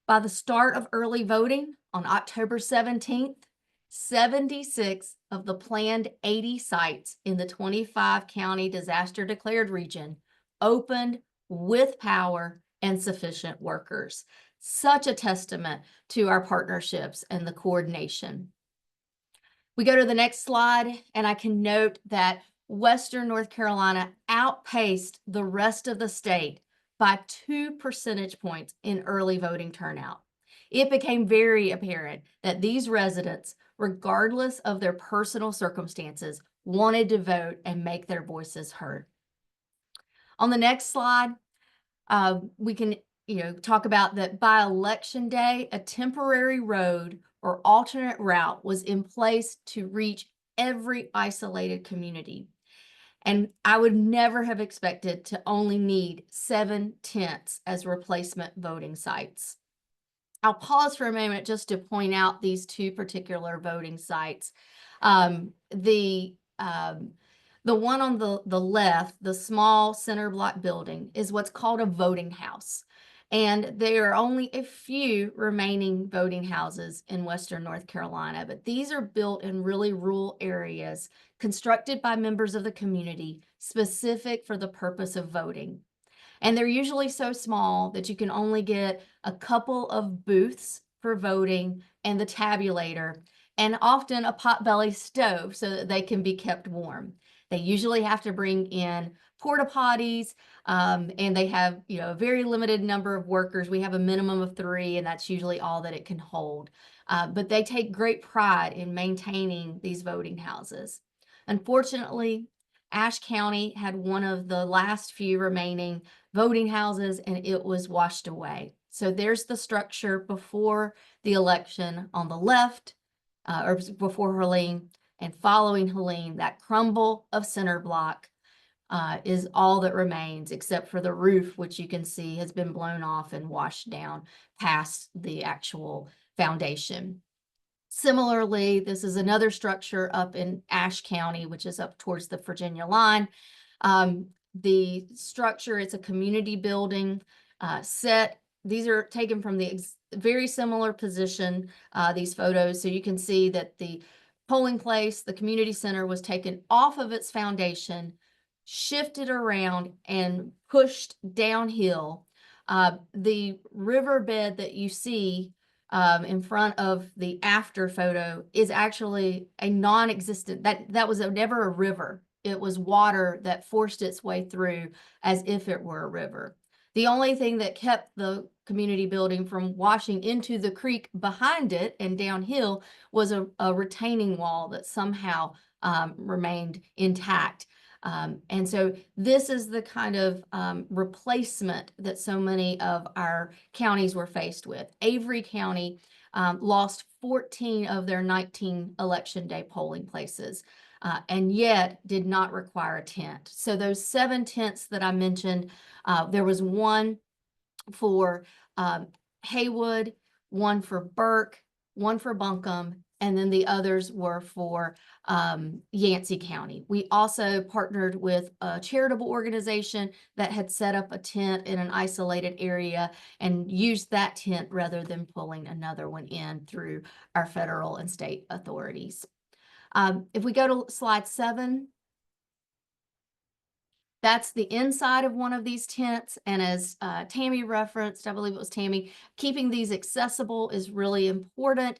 By the start of early voting on October 17th, 76 of the planned 80 sites in the 25-county disaster declared region opened with power and sufficient workers. Such a testament to our partnerships and the coordination. We go to the next slide, and I can note that Western North Carolina outpaced the rest of the state by 2 percentage points in early voting turnout. It became very apparent that these residents, regardless of their personal circumstances, wanted to vote and make their voices heard. On the next slide, we can talk about that by election day, a temporary road or alternate route was in place to reach every isolated community. And I would never have expected to only need 7 tents as replacement voting sites. I'll pause for a moment just to point out these 2 particular voting sites. The The one on the left, the small center block building, is what's called a voting house. And there are only a few remaining voting houses in Western North Carolina, but these are built in really rural areas, constructed by members of the community, specific for the purpose of voting. And they're usually so small that you can only get a couple of booths for voting and the tabulator, and often a potbelly stove so that they can be kept warm. They usually have to bring in porta potties, and they have, a very limited number of workers. We have a minimum of 3, and that's usually all that it can hold. But they take great pride in maintaining these voting houses. Unfortunately, Ashe County had one of the last few remaining voting houses, and it was washed away. So there's the structure before the election on the left, or before Helene, and following Helene, that crumble of center block is all that remains, except for the roof, which you can see has been blown off and washed down past the actual foundation. Similarly, this is another structure up in Ashe County, which is up towards the Virginia line. The structure, it's a community building set. These are taken from the very similar position, these photos. So you can see that the polling place, the community center, was taken off of its foundation, shifted around, and pushed downhill. The riverbed that you see in front of the after photo is actually a non-existent, that was never a river. It was water that forced its way through as if it were a river. The only thing that kept the community building from washing into the creek behind it and downhill was a retaining wall that somehow remained intact. And so this is the kind of replacement that so many of our counties were faced with. Avery County lost 14 of their 19 election day polling places, and yet did not require a tent. So those 7 tents that I mentioned, there was one for Haywood, one for Burke, one for Buncombe, and then the others were for Yancey County. We also partnered with a charitable organization that had set up a tent in an isolated area and used that tent rather than pulling another one in through our federal and state authorities. If we go to slide 7, that's the inside of one of these tents. And as Tammy referenced, I believe it was Tammy, keeping these accessible is really important.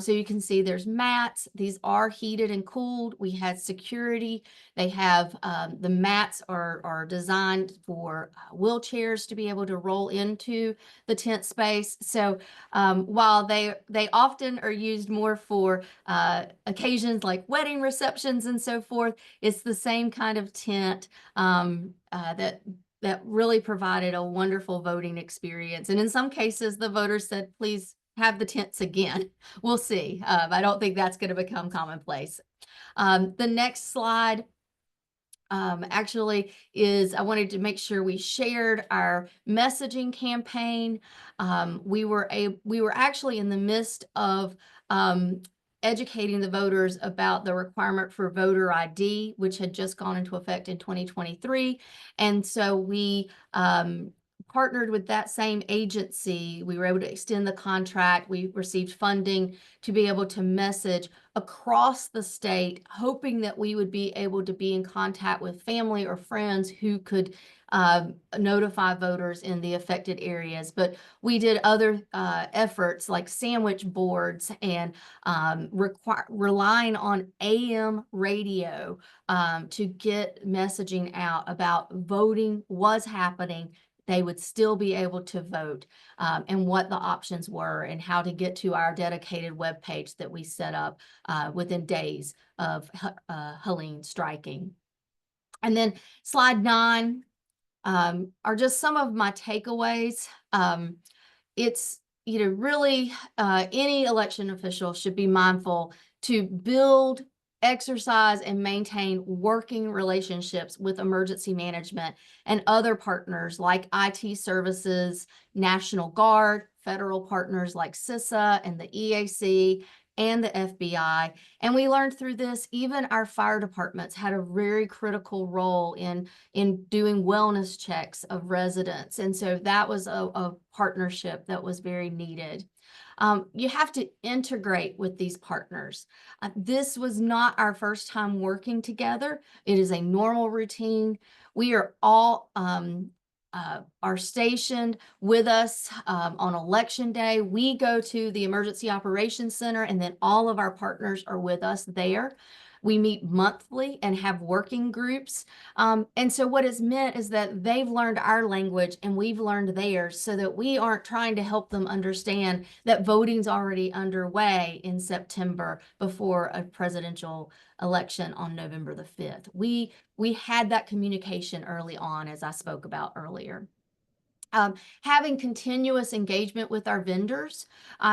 So you can see there's mats. These are heated and cooled. We had security. They have the mats are designed for wheelchairs to be able to roll into the tent space. So while they often are used more for occasions like wedding receptions and so forth, it's the same kind of tent that really provided a wonderful voting experience. And in some cases, the voters said, please have the tents again. We'll see. I don't think that's going to become commonplace. The next slide actually is, I wanted to make sure we shared our messaging campaign. We were actually in the midst of educating the voters about the requirement for voter ID, which had just gone into effect in 2023. And so we partnered with that same agency. We were able to extend the contract. We received funding to be able to message across the state, hoping that we would be able to be in contact with family or friends who could notify voters in the affected areas. But we did other efforts like sandwich boards and relying on AM radio to get messaging out about voting was happening. They would still be able to vote, and what the options were and how to get to our dedicated webpage that we set up within days of Helene striking. And then slide 9 are just some of my takeaways. It's, really any election official should be mindful to build, exercise, and maintain working relationships with emergency management and other partners like IT services, National Guard, federal partners like CISA and the EAC, and the FBI. And we learned through this, even our fire departments had a very critical role in doing wellness checks of residents. And so that was a partnership that was very needed. You have to integrate with these partners. This was not our first time working together. It is a normal routine. We are all are stationed with us on election day. We go to the Emergency Operations Center, and then all of our partners are with us there. We meet monthly and have working groups. And so what it's meant is that they've learned our language and we've learned theirs, so that we aren't trying to help them understand that voting's already underway in September before a presidential election on November the 5th. We had that communication early on, as I spoke about earlier. Having continuous engagement with our vendors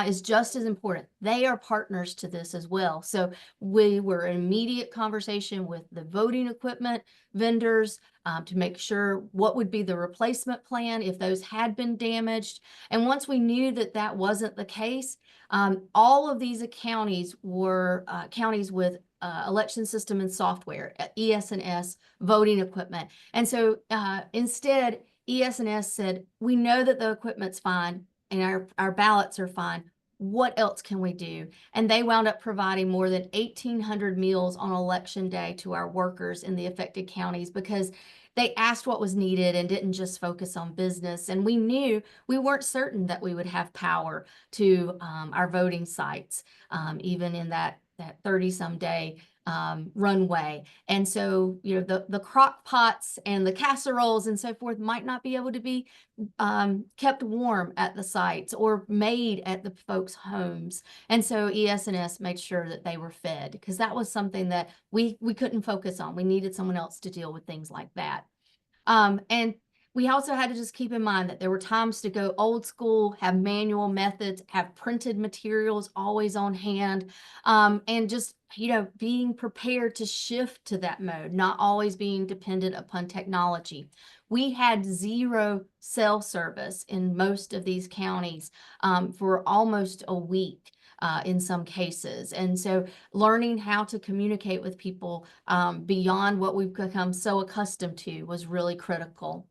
is just as important. They are partners to this as well. So we were in immediate conversation with the voting equipment vendors to make sure what would be the replacement plan if those had been damaged. And once we knew that that wasn't the case, all of these counties were counties with election system and software, ES&S, voting equipment. And so instead, ES&S said, we know that the equipment's fine and our ballots are fine. What else can we do? And they wound up providing more than 1,800 meals on election day to our workers in the affected counties, because they asked what was needed and didn't just focus on business. And we knew we weren't certain that we would have power to our voting sites, even in that 30-some day runway. And so, you know, the crock pots and the casseroles and so forth might not be able to be kept warm at the sites or made at the folks' homes. And so ES&S made sure that they were fed, because that was something that we couldn't focus on. We needed someone else to deal with things like that. And we also had to just keep in mind that there were times to go old school, have manual methods, have printed materials always on hand, and just, you know, being prepared to shift to that mode, not always being dependent upon technology. We had 0 cell service in most of these counties for almost a week. In some cases. And so learning how to communicate with people beyond what we've become so accustomed to was really critical.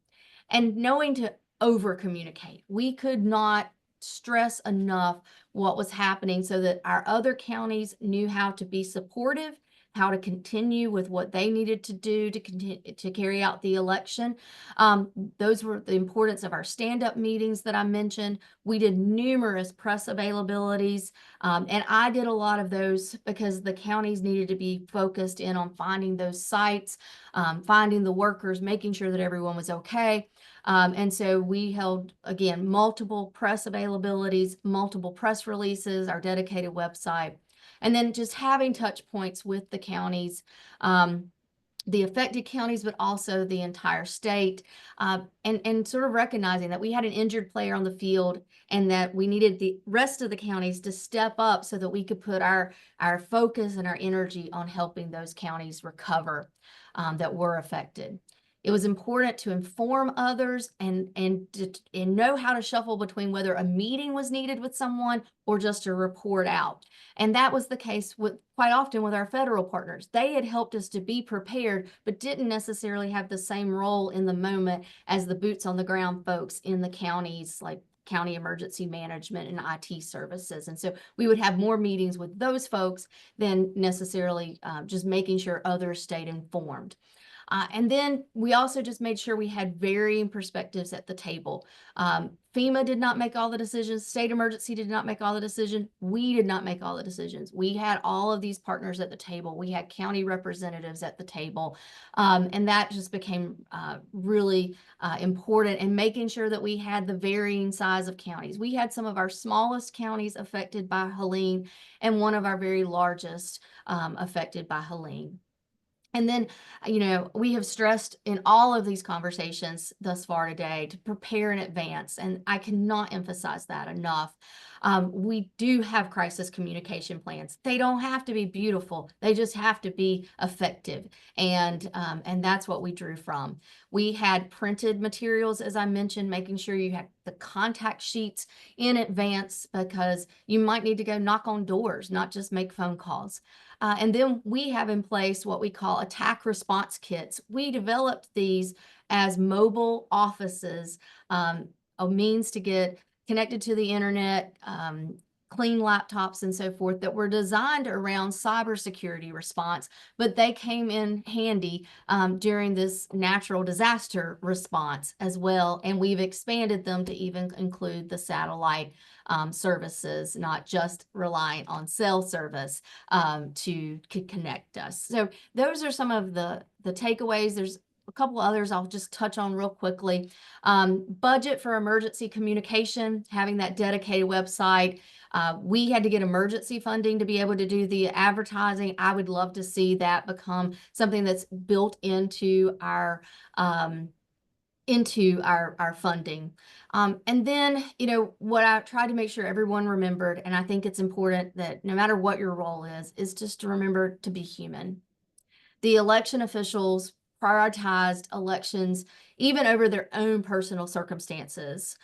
And knowing to over communicate. We could not stress enough what was happening so that our other counties knew how to be supportive, how to continue with what they needed to do to continue to carry out the election. Those were the importance of our stand-up meetings that I mentioned. We did numerous press availabilities, and I did a lot of those because the counties needed to be focused in on finding those sites, finding the workers, making sure that everyone was okay. And so we held, again, multiple press availabilities, multiple press releases, our dedicated website, and then just having touch points with the counties, the affected counties, but also the entire state, and sort of recognizing that we had an injured player on the field and that we needed the rest of the counties to step up so that we could put our focus and our energy on helping those counties recover that were affected. It was important to inform others and know how to shuffle between whether a meeting was needed with someone or just a report out. And that was the case with quite often with our federal partners. They had helped us to be prepared, but didn't necessarily have the same role in the moment as the boots on the ground folks in the counties, like county emergency management and IT services. And so we would have more meetings with those folks than necessarily just making sure others stayed informed. And then we also just made sure we had varying perspectives at the table. FEMA did not make all the decisions. State emergency did not make all the decisions. We did not make all the decisions. We had all of these partners at the table. We had county representatives at the table. And that just became really important, and making sure that we had the varying size of counties. We had some of our smallest counties affected by Helene and one of our very largest affected by Helene. And then, we have stressed in all of these conversations thus far today to prepare in advance. And I cannot emphasize that enough. We do have crisis communication plans. They don't have to be beautiful. They just have to be effective. And that's what we drew from. We had printed materials, as I mentioned, making sure you had the contact sheets in advance because you might need to go knock on doors, not just make phone calls. And then we have in place what we call attack response kits. We developed these as mobile offices, a means to get connected to the internet, clean laptops and so forth that were designed around cybersecurity response, but they came in handy during this natural disaster response as well. And we've expanded them to even include the satellite services, not just relying on cell service to connect us. So those are some of the takeaways. There's a couple others I'll just touch on real quickly. Budget for emergency communication, having that dedicated website. We had to get emergency funding to be able to do the advertising. I would love to see that become something that's built into our funding. And then, what I tried to make sure everyone remembered, and I think it's important that no matter what your role is just to remember to be human. The election officials prioritized elections even over their own personal circumstances.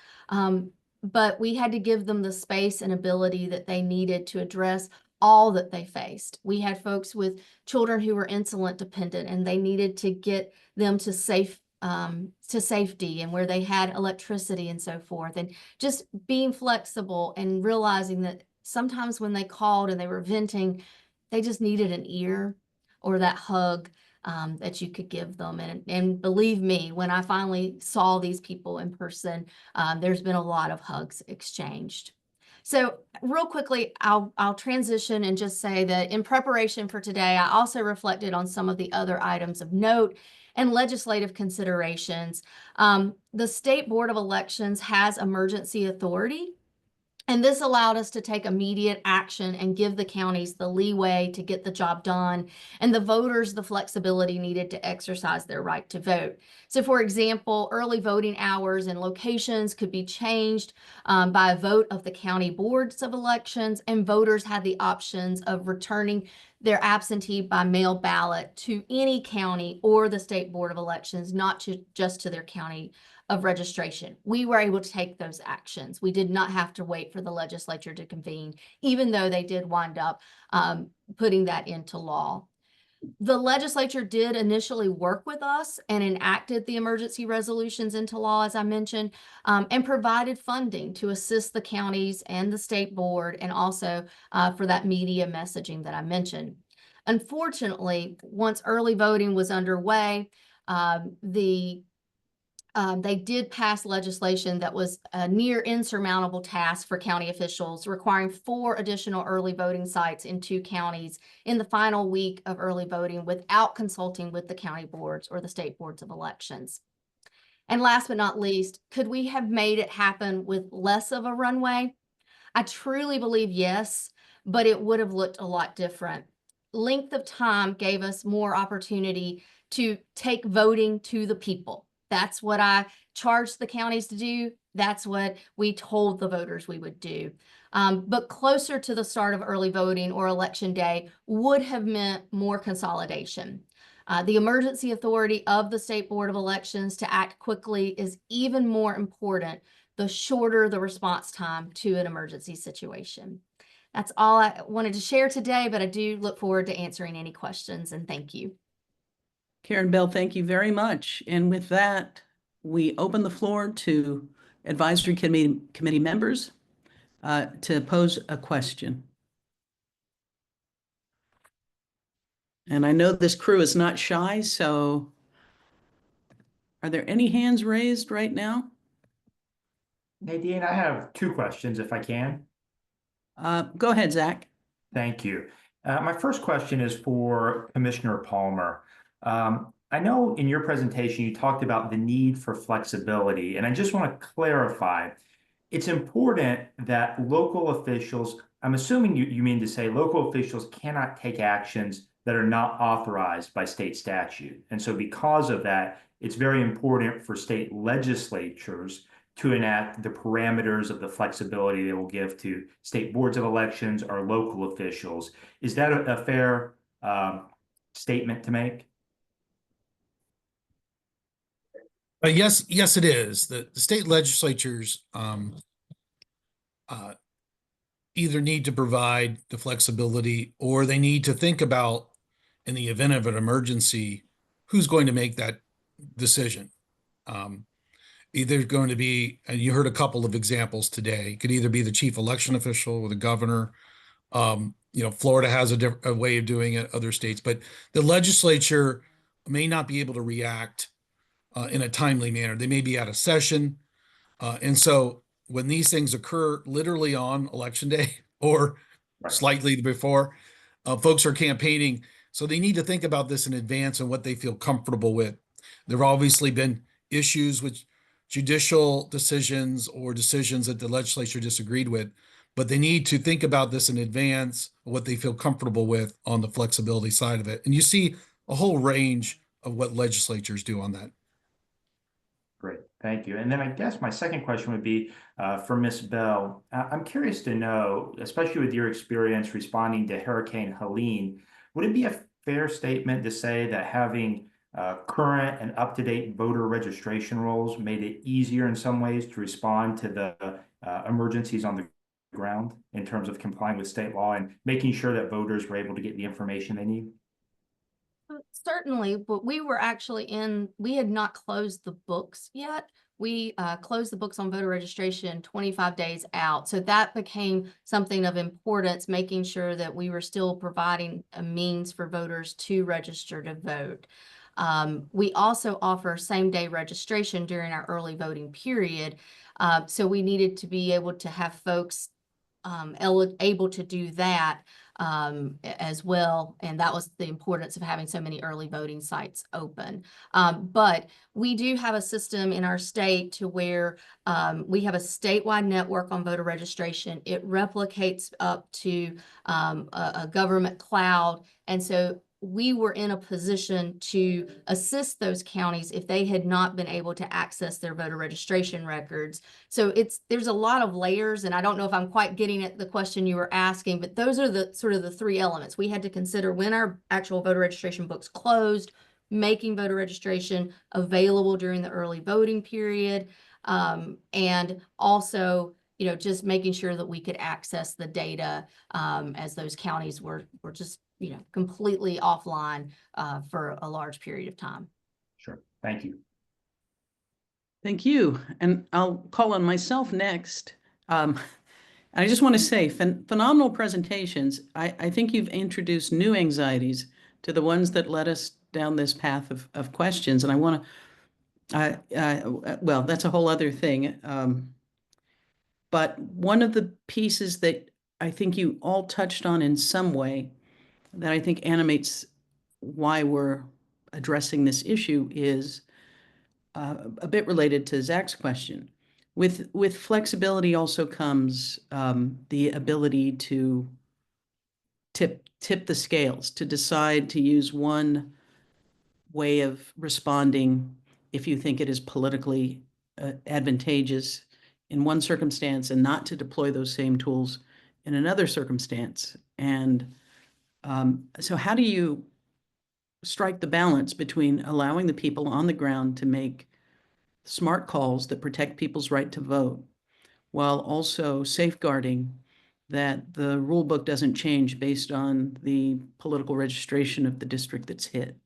But we had to give them the space and ability that they needed to address all that they faced. We had folks with children who were insulin dependent, and they needed to get them to safety and where they had electricity and so forth. And just being flexible and realizing that sometimes when they called and they were venting, they just needed an ear or that hug that you could give them. And believe me, when I finally saw these people in person, there's been a lot of hugs exchanged. So real quickly, I'll transition and just say that in preparation for today, I also reflected on some of the other items of note and legislative considerations. The State Board of Elections has emergency authority. And this allowed us to take immediate action and give the counties the leeway to get the job done and the voters the flexibility needed to exercise their right to vote. So for example, early voting hours and locations could be changed by a vote of the county boards of elections, and voters had the options of returning their absentee by mail ballot to any county or the State Board of Elections, not just to their county of registration. We were able to take those actions. We did not have to wait for the legislature to convene, even though they did wind up putting that into law. The legislature did initially work with us and enacted the emergency resolutions into law, as I mentioned, and provided funding to assist the counties and the state board, and also for that media messaging that I mentioned. Unfortunately, once early voting was underway, they did pass legislation that was a near insurmountable task for county officials, requiring 4 additional early voting sites in 2 counties in the final week of early voting without consulting with the county boards or the state boards of elections. And last but not least, could we have made it happen with less of a runway? I truly believe yes, but it would have looked a lot different. Length of time gave us more opportunity to take voting to the people. That's what I charged the counties to do. That's what we told the voters we would do. But closer to the start of early voting or election day would have meant more consolidation. The emergency authority of the State Board of Elections to act quickly is even more important the shorter the response time to an emergency situation. That's all I wanted to share today, but I do look forward to answering any questions, and thank you. Karen Bell, thank you very much. And with that, we open the floor to advisory committee members to pose a question. And I know this crew is not shy, so are there any hands raised right now? Nadine, I have 2 questions if I can. Go ahead, Zach. Thank you. My first question is for Commissioner Palmer. I know in your presentation you talked about the need for flexibility, and I just want to clarify. It's important that local officials, I'm assuming you mean to say local officials cannot take actions that are not authorized by state statute. And so because of that, it's very important for state legislatures to enact the parameters of the flexibility they will give to state boards of elections or local officials. Is that a fair statement to make? Yes, yes, it is. The state legislatures either need to provide the flexibility or they need to think about, in the event of an emergency, who's going to make that decision. Either going to be, and you heard a couple of examples today, it could either be the chief election official or the governor. Florida has a way of doing it, other states, but the legislature may not be able to react in a timely manner. They may be out of session. And so when these things occur literally on election day or slightly before, folks are campaigning. So they need to think about this in advance and what they feel comfortable with. There have obviously been issues with judicial decisions or decisions that the legislature disagreed with, but they need to think about this in advance, what they feel comfortable with on the flexibility side of it. And you see a whole range of what legislatures do on that. Great, thank you. And then I guess my second question would be for Ms. Bell. I'm curious to know, especially with your experience responding to Hurricane Helene, would it be a fair statement to say that having current and up-to-date voter registration rolls made it easier in some ways to respond to the emergencies on the ground in terms of complying with state law and making sure that voters were able to get the information they need? Certainly, but we had not closed the books yet. We closed the books on voter registration 25 days out. So that became something of importance, making sure that we were still providing a means for voters to register to vote. We also offer same-day registration during our early voting period. So we needed to be able to have folks able to do that as well. And that was the importance of having so many early voting sites open. But we do have a system in our state to where we have a statewide network on voter registration. It replicates up to a government cloud. And so we were in a position to assist those counties if they had not been able to access their voter registration records. So there's a lot of layers, and I don't know if I'm quite getting at the question you were asking, but those are the sort of the three elements. We had to consider when our actual voter registration books closed, making voter registration available during the early voting period, and also just making sure that we could access the data as those counties were just completely offline for a large period of time. Sure, thank you. Thank you. And I'll call on myself next. I just want to say phenomenal presentations. I think you've introduced new anxieties to the ones that led us down this path of questions. And I want to, well, that's a whole other thing. But one of the pieces that I think you all touched on in some way that I think animates why we're addressing this issue is a bit related to Zach's question. With flexibility also comes the ability to tip the scales, to decide to use one way of responding if you think it is politically advantageous in one circumstance and not to deploy those same tools in another circumstance. And so how do you strike the balance between allowing the people on the ground to make smart calls that protect people's right to vote, while also safeguarding that the rule book doesn't change based on the political registration of the district that's hit?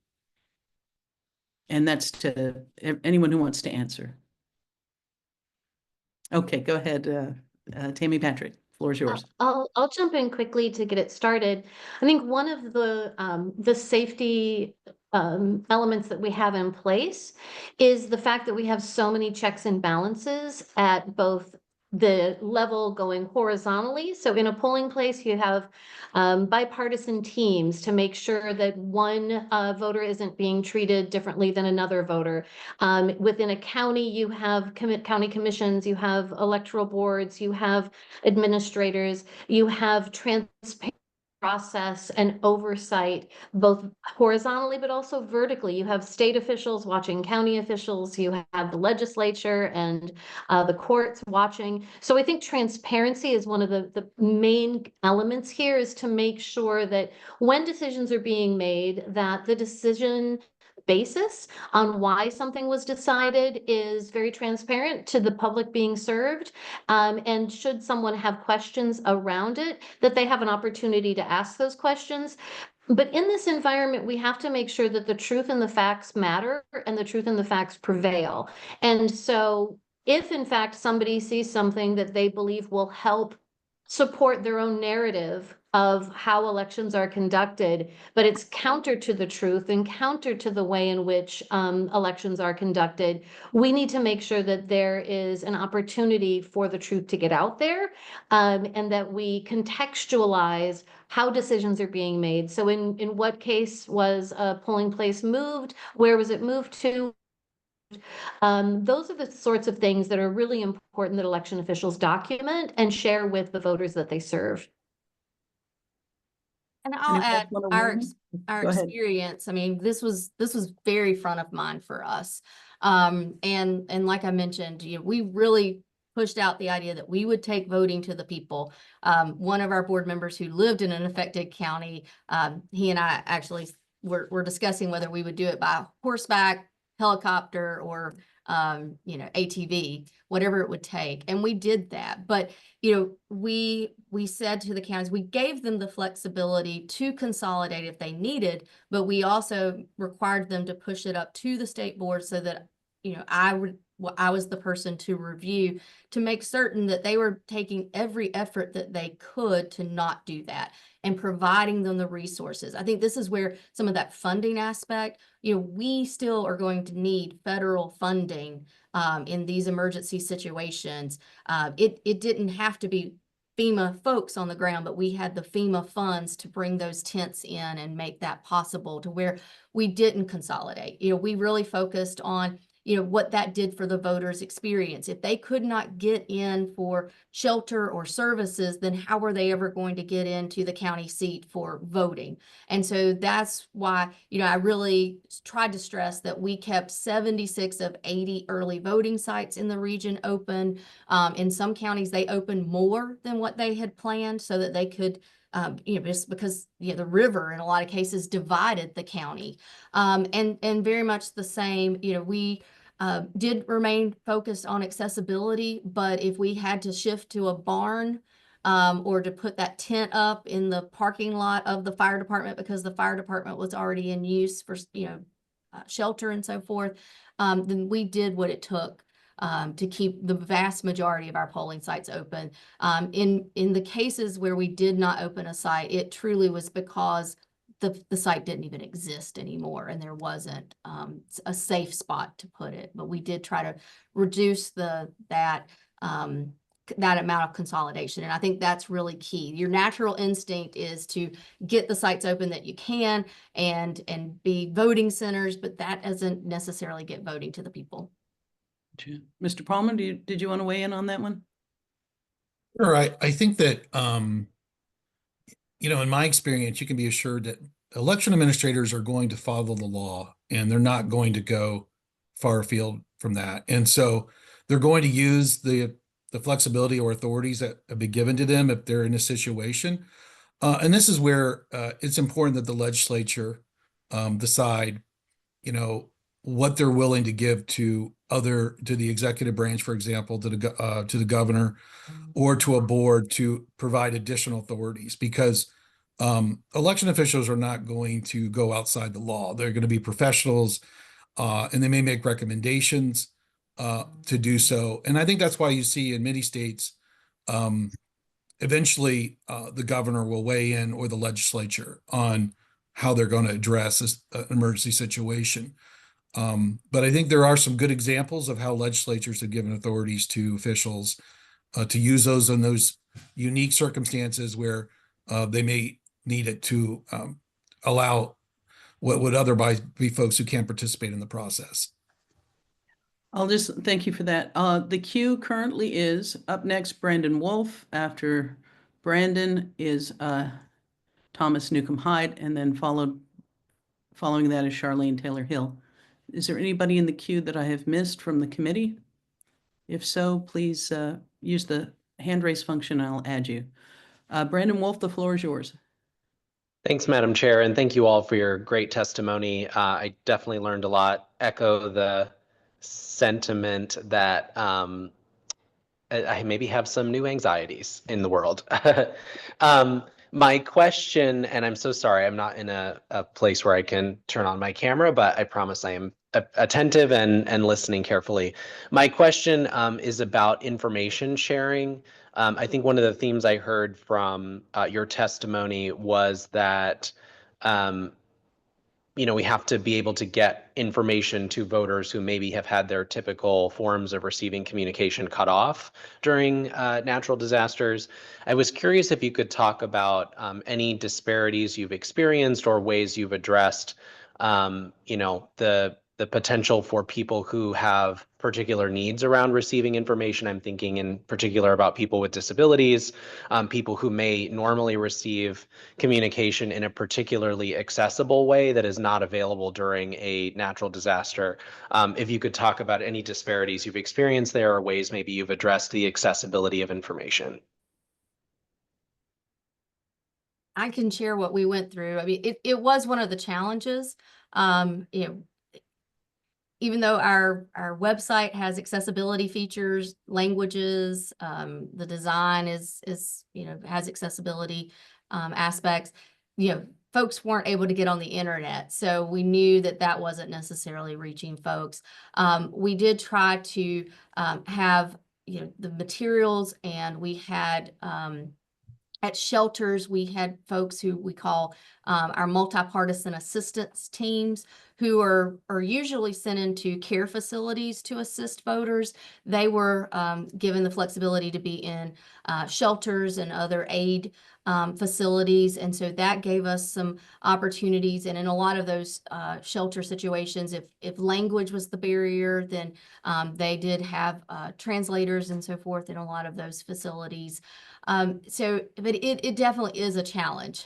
And that's to anyone who wants to answer. Okay, go ahead, Tammy Patrick. Floor is yours. I'll jump in quickly to get it started. I think one of the safety elements that we have in place is the fact that we have so many checks and balances at both the level going horizontally. So in a polling place, you have bipartisan teams to make sure that one voter isn't being treated differently than another voter. Within a county, you have county commissions, you have electoral boards, you have administrators, you have transparency process and oversight, both horizontally but also vertically. You have state officials watching county officials, you have the legislature and the courts watching. So I think transparency is one of the main elements here, is to make sure that when decisions are being made, that the decision basis on why something was decided is very transparent to the public being served. And should someone have questions around it, that they have an opportunity to ask those questions. But in this environment, we have to make sure that the truth and the facts matter and the truth and the facts prevail. And so if in fact somebody sees something that they believe will help support their own narrative of how elections are conducted, but it's counter to the truth and counter to the way in which elections are conducted, we need to make sure that there is an opportunity for the truth to get out there, and that we contextualize how decisions are being made. So in what case was a polling place moved? Where was it moved to? Those are the sorts of things that are really important that election officials document and share with the voters that they serve. And I'll Anyone else add wanna our weigh in? our Go ahead. experience. I mean, this was very front of mind for us. And like I mentioned, we really pushed out the idea that we would take voting to the people. One of our board members who lived in an affected county, he and I actually were discussing whether we would do it by horseback, helicopter, or ATV, whatever it would take. And we did that. But we said to the counties, we gave them the flexibility to consolidate if they needed, but we also required them to push it up to the state board so that I was the person to review to make certain that they were taking every effort that they could to not do that and providing them the resources. I think this is where some of that funding aspect, we still are going to need federal funding in these emergency situations. It didn't have to be FEMA folks on the ground, but we had the FEMA funds to bring those tents in and make that possible, to where we didn't consolidate. We really focused on what that did for the voters' experience. If they could not get in for shelter or services, then how were they ever going to get into the county seat for voting? And so that's why, I really tried to stress that we kept 76 of 80 early voting sites in the region open. In some counties, they opened more than what they had planned so that they could just because the river in a lot of cases divided the county. And very much the same, we did remain focused on accessibility, but if we had to shift to a barn or to put that tent up in the parking lot of the fire department because the fire department was already in use for shelter and so forth, then we did what it took to keep the vast majority of our polling sites open. In the cases where we did not open a site, it truly was because the site didn't even exist anymore and there wasn't a safe spot to put it. But we did try to reduce that amount of consolidation. And I think that's really key. Your natural instinct is to get the sites open that you can and be voting centers, but that doesn't necessarily get voting to the people. Mr. Palmer, did you want to weigh in on that one? Sure. I think that, in my experience, you can be assured that election administrators are going to follow the law and they're not going to go far afield from that. And so they're going to use the flexibility or authorities that have been given to them if they're in a situation. And this is where it's important that the legislature decide, what they're willing to give to the executive branch, for example, to the governor or to a board to provide additional authorities, because election officials are not going to go outside the law. They're going to be professionals, and they may make recommendations to do so. And I think that's why you see in many states, eventually the governor will weigh in, or the legislature, on how they're going to address this emergency situation. But I think there are some good examples of how legislatures have given authorities to officials to use those in those unique circumstances where they may need it to allow what would otherwise be folks who can't participate in the process. I'll just thank you for that. The queue currently is up next, Brandon Wolf. After Brandon is Thomas Newcomb Hyde, and then following that is Charlene Taylor Hill. Is there anybody in the queue that I have missed from the committee? If so, please use the hand raise function and I'll add you. Brandon Wolf, the floor is yours. Thanks, Madam Chair, and thank you all for your great testimony. I definitely learned a lot. Echo the sentiment that I maybe have some new anxieties in the world. My question, and I'm so sorry, I'm not in a place where I can turn on my camera, but I promise I am attentive and listening carefully. My question is about information sharing. I think one of the themes I heard from your testimony was that we have to be able to get information to voters who maybe have had their typical forms of receiving communication cut off during natural disasters. I was curious if you could talk about any disparities you've experienced or ways you've addressed, the potential for people who have particular needs around receiving information. I'm thinking in particular about people with disabilities, people who may normally receive communication in a particularly accessible way that is not available during a natural disaster. If you could talk about any disparities you've experienced there or ways maybe you've addressed the accessibility of information. I can share what we went through. I mean, it was one of the challenges. Even though our website has accessibility features, languages, the design is has accessibility aspects, folks weren't able to get on the internet. So we knew that wasn't necessarily reaching folks. We did try to have the materials, and we had at shelters, we had folks who we call our multi-partisan assistance teams, who are usually sent into care facilities to assist voters. They were given the flexibility to be in shelters and other aid facilities. And so that gave us some opportunities. And in a lot of those shelter situations, if language was the barrier, then they did have translators and so forth in a lot of those facilities. But it definitely is a challenge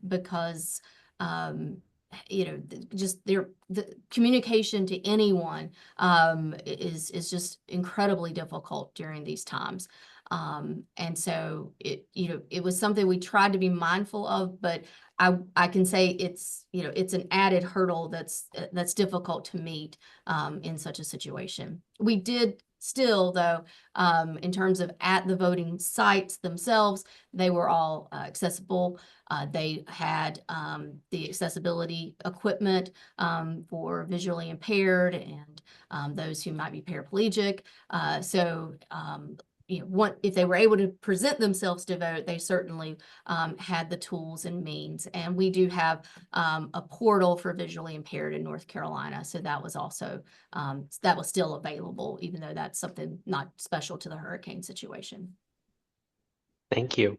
because just the communication to anyone is just incredibly difficult during these times. And so it was something we tried to be mindful of, but I can say it's an added hurdle that's difficult to meet in such a situation. We did still, though, in terms of at the voting sites themselves, they were all accessible. They had the accessibility equipment for visually impaired and those who might be paraplegic. If they were able to present themselves to vote, they certainly had the tools and means. And we do have a portal for visually impaired in North Carolina. So that was also, that was still available, even though that's something not special to the hurricane situation. Thank you.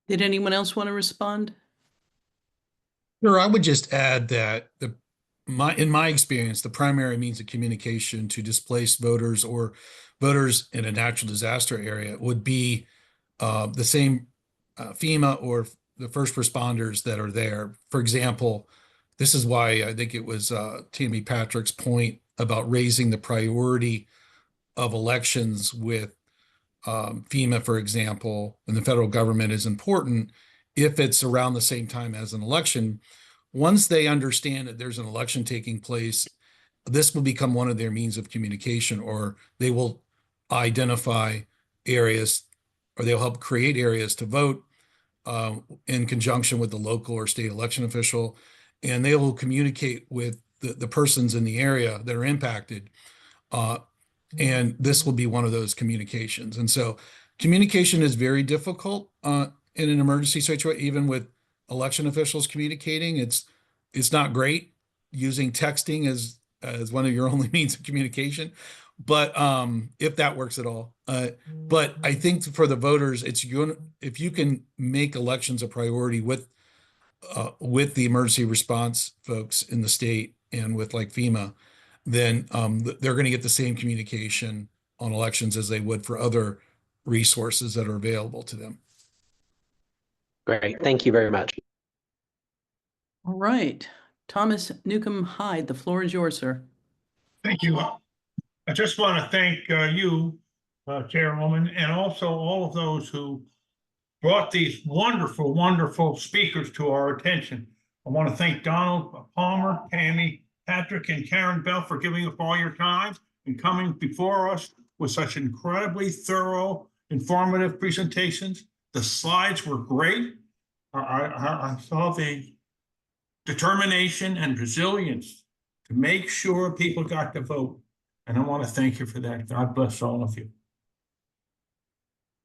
Did anyone else want to respond? Sure, I would just add that in my experience, the primary means of communication to displaced voters or voters in a natural disaster area would be the same FEMA or the first responders that are there. For example, this is why I think it was Tammy Patrick's point about raising the priority of elections with FEMA, for example, and the federal government is important if it's around the same time as an election. Once they understand that there's an election taking place, this will become one of their means of communication, or they will identify areas, or they'll help create areas to vote in conjunction with the local or state election official, and they will communicate with the persons in the area that are impacted. And this will be one of those communications. And so communication is very difficult in an emergency situation, even with election officials communicating. It's not great using texting as one of your only means of communication, but if that works at all. But I think for the voters, if you can make elections a priority with the emergency response folks in the state and with like FEMA, then they're going to get the same communication on elections as they would for other resources that are available to them. Great. Thank you very much. All right. Thomas Newcomb Hyde, the floor is yours, sir. Thank you. I just want to thank you, Chairwoman, and also all of those who brought these wonderful, wonderful speakers to our attention. I want to thank Donald Palmer, Tammy, Patrick, and Karen Bell for giving up all your time and coming before us with such incredibly thorough, informative presentations. The slides were great. I saw the determination and resilience to make sure people got to vote. And I want to thank you for that. God bless all of you.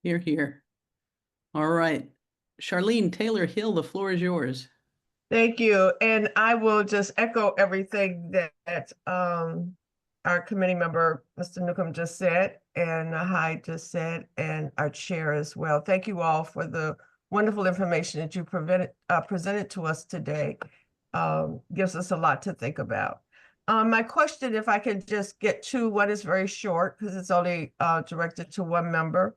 Here, here. All right. Charlene Taylor Hill, the floor is yours. Thank you. And I will just echo everything that our committee member, Mr. Newcomb, just said, and Hyde just said, and our chair as well. Thank you all for the wonderful information that you presented to us today. Gives us a lot to think about. My question, if I could just get to one, is very short because it's only directed to one member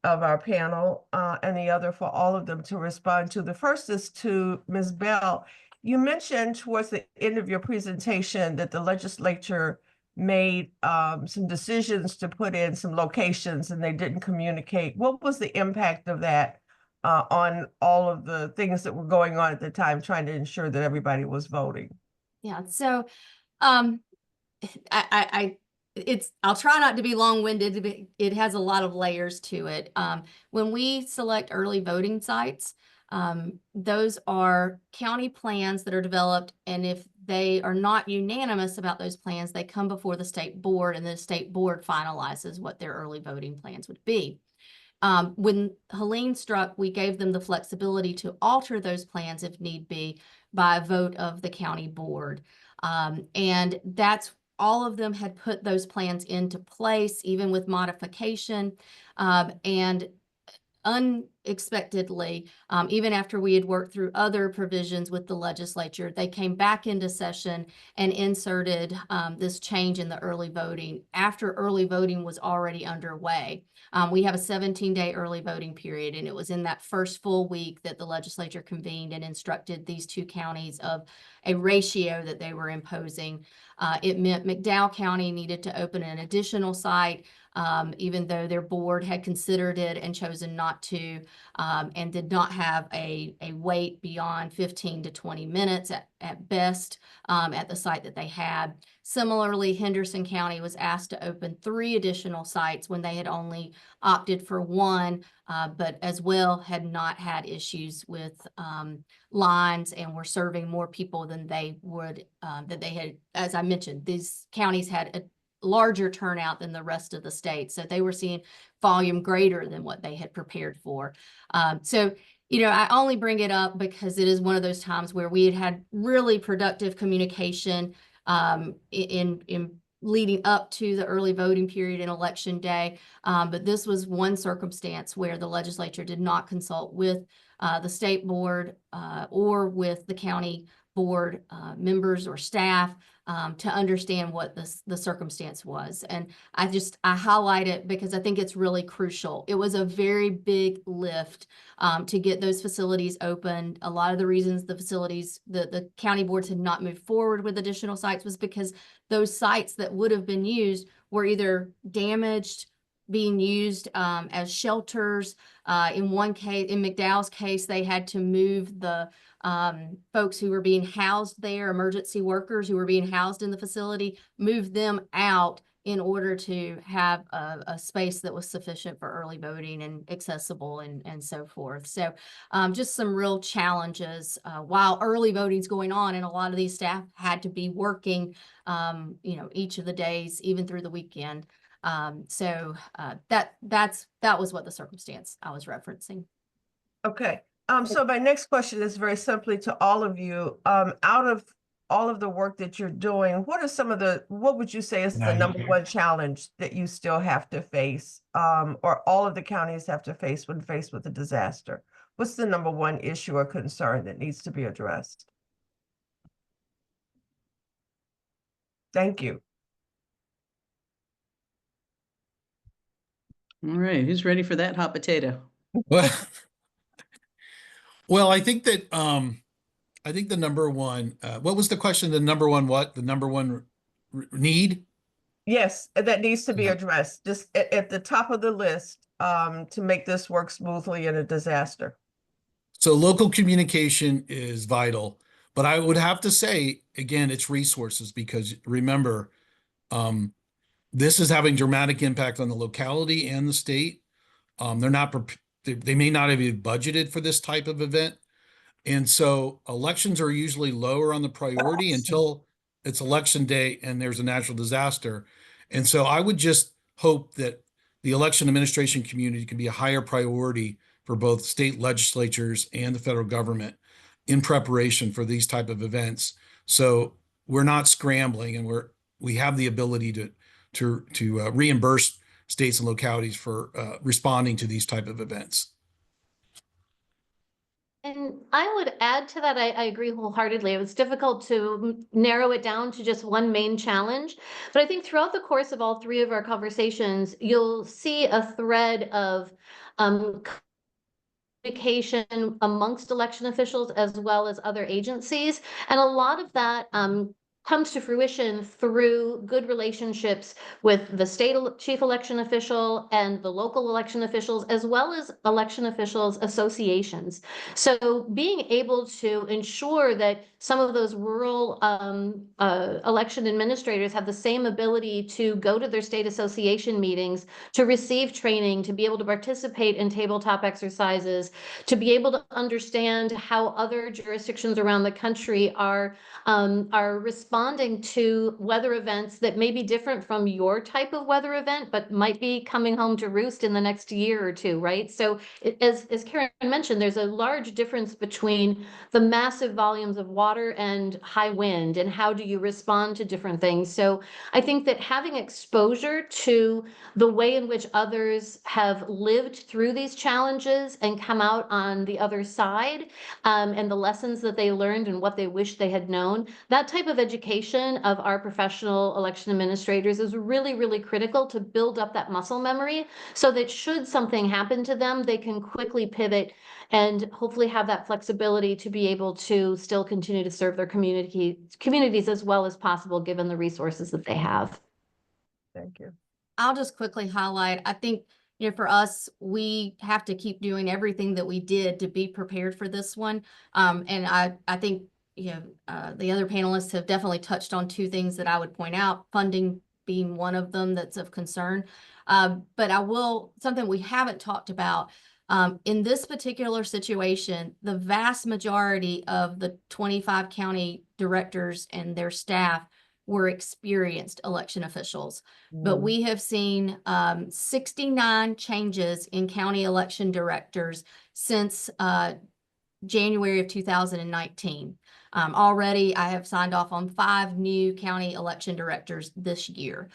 of our panel, and the other for all of them to respond to. The first is to Ms. Bell. You mentioned towards the end of your presentation that the legislature made some decisions to put in some locations and they didn't communicate. What was the impact of that on all of the things that were going on at the time, trying to ensure that everybody was voting? Yeah, so I'll try not to be long-winded, but it has a lot of layers to it. When we select early voting sites, those are county plans that are developed, and if they are not unanimous about those plans, they come before the state board, and the state board finalizes what their early voting plans would be. When Helene struck, we gave them the flexibility to alter those plans if need be by a vote of the county board. And that's all of them had put those plans into place, even with modification. And unexpectedly, even after we had worked through other provisions with the legislature, they came back into session and inserted this change in the early voting after early voting was already underway. We have a 17-day early voting period, and it was in that first full week that the legislature convened and instructed these two counties of a ratio that they were imposing. It meant McDowell County needed to open an additional site, even though their board had considered it and chosen not to, and did not have a wait beyond 15 to 20 minutes at best at the site that they had. Similarly, Henderson County was asked to open 3 additional sites when they had only opted for 1, but as well had not had issues with lines and were serving more people than they would, that they had, as I mentioned, these counties had a larger turnout than the rest of the state. So they were seeing volume greater than what they had prepared for. So, you know, I only bring it up because it is one of those times where we had really productive communication in leading up to the early voting period and election day. But this was one circumstance where the legislature did not consult with the state board or with the county board members or staff to understand what the circumstance was. And I highlight it because I think it's really crucial. It was a very big lift to get those facilities opened. A lot of the reasons the county boards had not moved forward with additional sites was because those sites that would have been used were either damaged, being used as shelters. In one case, in McDowell's case, they had to move the folks who were being housed there, emergency workers who were being housed in the facility, move them out in order to have a space that was sufficient for early voting and accessible and so forth. So just some real challenges while early voting's going on, and a lot of these staff had to be working, you know, each of the days, even through the weekend. So that was what the circumstance I was referencing. Okay. So my next question is very simply to all of you. Out of all of the work that you're doing, what would you say is the number one challenge that you still have to face, or all of the counties have to face when faced with a disaster? What's the number one issue or concern that needs to be addressed? Thank you. All right, who's ready for that hot potato? Well, Well, I think the number one, what was the question? The number one, what? The number one need? Yes, that needs to be Yeah. addressed, just at the top of the list, to make this work smoothly in a disaster. So local communication is vital, but I would have to say, again, it's resources because remember, this is having dramatic impact on the locality and the state. They're not, they may not have even budgeted for this type of event. And so elections are usually lower on the priority until it's election day and there's a natural disaster. And so I would just hope that the election administration community can be a higher priority for both state legislatures and the federal government in preparation for these type of events. So we're not scrambling and we have the ability to reimburse states and localities for responding to these type of events. And I would add to that, I agree wholeheartedly. It was difficult to narrow it down to just one main challenge. But I think throughout the course of all three of our conversations, you'll see a thread of communication amongst election officials as well as other agencies. And a lot of that comes to fruition through good relationships with the state chief election official and the local election officials, as well as election officials associations. So being able to ensure that some of those rural election administrators have the same ability to go to their state association meetings, to receive training, to be able to participate in tabletop exercises, to be able to understand how other jurisdictions around the country are responding to weather events that may be different from your type of weather event, but might be coming home to roost in the next year or two, right? So as Karen mentioned, there's a large difference between the massive volumes of water and high wind, and how do you respond to different things. So I think that having exposure to the way in which others have lived through these challenges and come out on the other side, and the lessons that they learned and what they wish they had known, that type of education of our professional election administrators is really, really critical to build up that muscle memory so that should something happen to them, they can quickly pivot and hopefully have that flexibility to be able to still continue to serve their communities as well as possible, given the resources that they have. Thank you. I'll just quickly highlight, I think, for us, we have to keep doing everything that we did to be prepared for this one. And I think, the other panelists have definitely touched on two things that I would point out, funding being one of them that's of concern. But something we haven't talked about, in this particular situation, the vast majority of the 25 county directors and their staff were experienced election officials. But we have seen 69 changes in county election directors since January of 2019. Already, I have signed off on 5 new county election directors this year.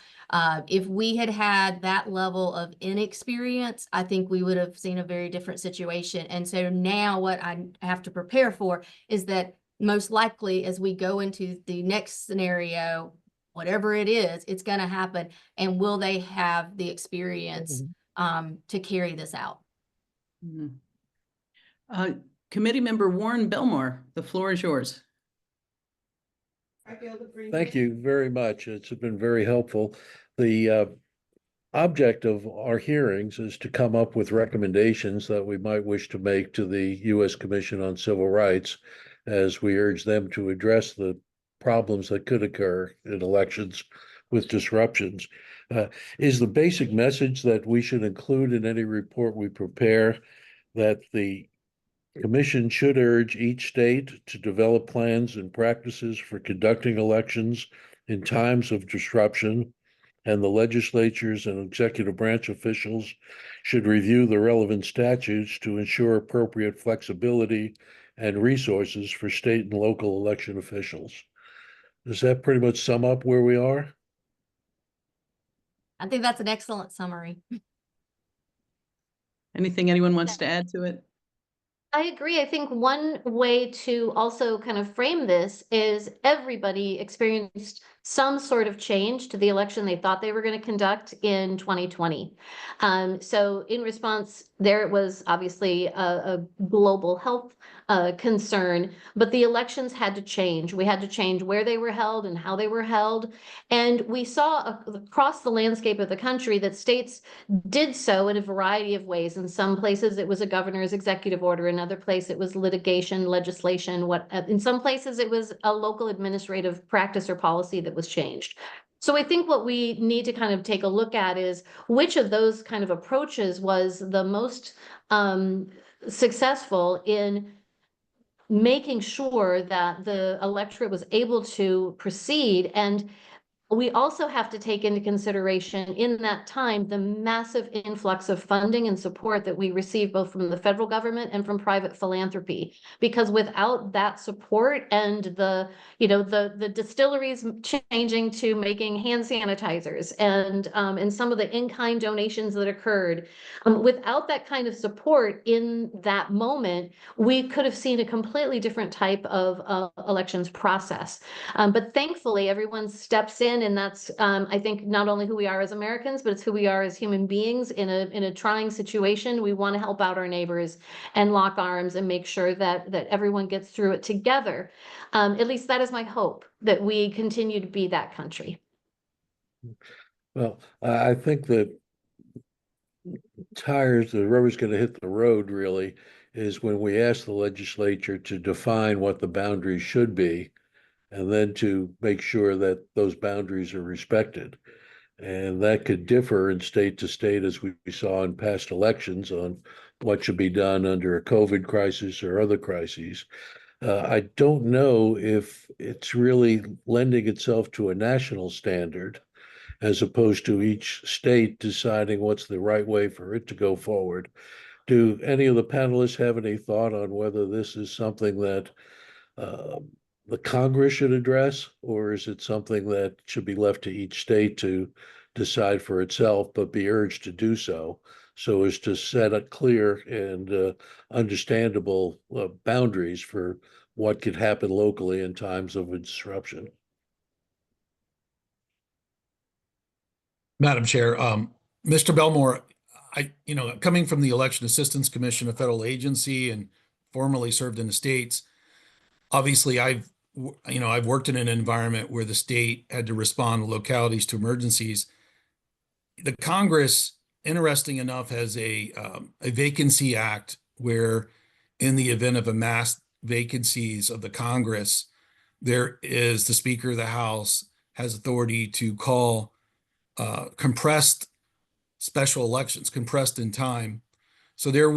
If we had had that level of inexperience, I think we would have seen a very different situation. And so now what I have to prepare for is that most likely as we go into the next scenario, whatever it is, it's going to happen. And will they have the experience to carry this out? Committee member Warren Belmore, the floor is yours. Thank you very much. It's been very helpful. The object of our hearings is to come up with recommendations that we might wish to make to the U.S. Commission on Civil Rights as we urge them to address the problems that could occur in elections with disruptions. Is the basic message that we should include in any report we prepare that the Commission should urge each state to develop plans and practices for conducting elections in times of disruption, and the legislatures and executive branch officials should review the relevant statutes to ensure appropriate flexibility and resources for state and local election officials. Does that pretty much sum up where we are? I think that's an excellent summary. Anything anyone wants to add to it? I agree. I think one way to also kind of frame this is everybody experienced some sort of change to the election they thought they were going to conduct in 2020. So in response, there was obviously a global health concern, but the elections had to change. We had to change where they were held and how they were held. And we saw across the landscape of the country that states did so in a variety of ways. In some places, it was a governor's executive order. In other places, it was litigation, legislation. In some places, it was a local administrative practice or policy that was changed. So I think what we need to kind of take a look at is which of those kind of approaches was the most successful in making sure that the electorate was able to proceed. And we also have to take into consideration in that time the massive influx of funding and support that we receive both from the federal government and from private philanthropy. Because without that support and the distilleries changing to making hand sanitizers and some of the in-kind donations that occurred, without that kind of support in that moment, we could have seen a completely different type of elections process. But thankfully, everyone steps in, and that's, I think, not only who we are as Americans, but it's who we are as human beings in a trying situation. We want to help out our neighbors and lock arms and make sure that everyone gets through it together. At least that is my hope, that we continue to be that country. Well, I think that the rubber's going to hit the road really is when we ask the legislature to define what the boundaries should be, and then to make sure that those boundaries are respected. And that could differ in state to state, as we saw in past elections, on what should be done under a COVID crisis or other crises. I don't know if it's really lending itself to a national standard as opposed to each state deciding what's the right way for it to go forward. Do any of the panelists have any thought on whether this is something that the Congress should address, or is it something that should be left to each state to decide for itself, but be urged to do so as to set a clear and understandable boundaries for what could happen locally in times of a disruption? Madam Chair, Mr. Belmore, coming from the Election Assistance Commission, a federal agency, and formerly served in the states, obviously I've worked in an environment where the state had to respond to localities to emergencies. The Congress, interesting enough, has a vacancy act where, in the event of a mass vacancies of the Congress, there is the Speaker of the House has authority to call compressed special elections, compressed in time. So there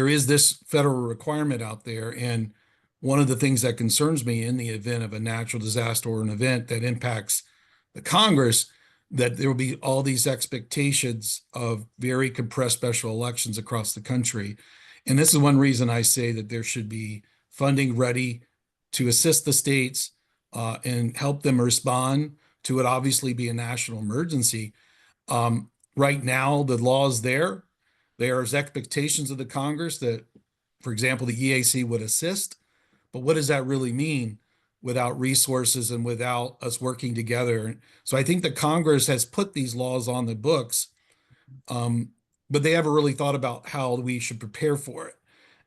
is this federal requirement out there. And one of the things that concerns me in the event of a natural disaster or an event that impacts the Congress, that there will be all these expectations of very compressed special elections across the country. And this is one reason I say that there should be funding ready to assist the states and help them respond to it. Obviously be a national emergency. Right now, the law is there. There's expectations of the Congress that, for example, the EAC would assist. But what does that really mean without resources and without us working together? So I think the Congress has put these laws on the books, but they haven't really thought about how we should prepare for it.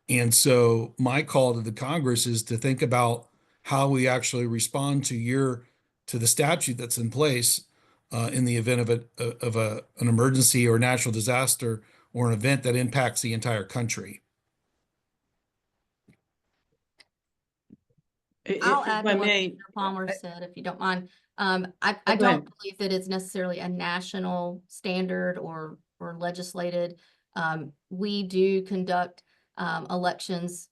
And so my call to the Congress is to think about how we actually respond to the statute that's in place in the event of an emergency or natural disaster or an event that impacts the entire country. I'll add If I to what may, Mr. Palmer said, if you don't mind. I go don't ahead. believe that it's necessarily a national standard or legislated. We do conduct elections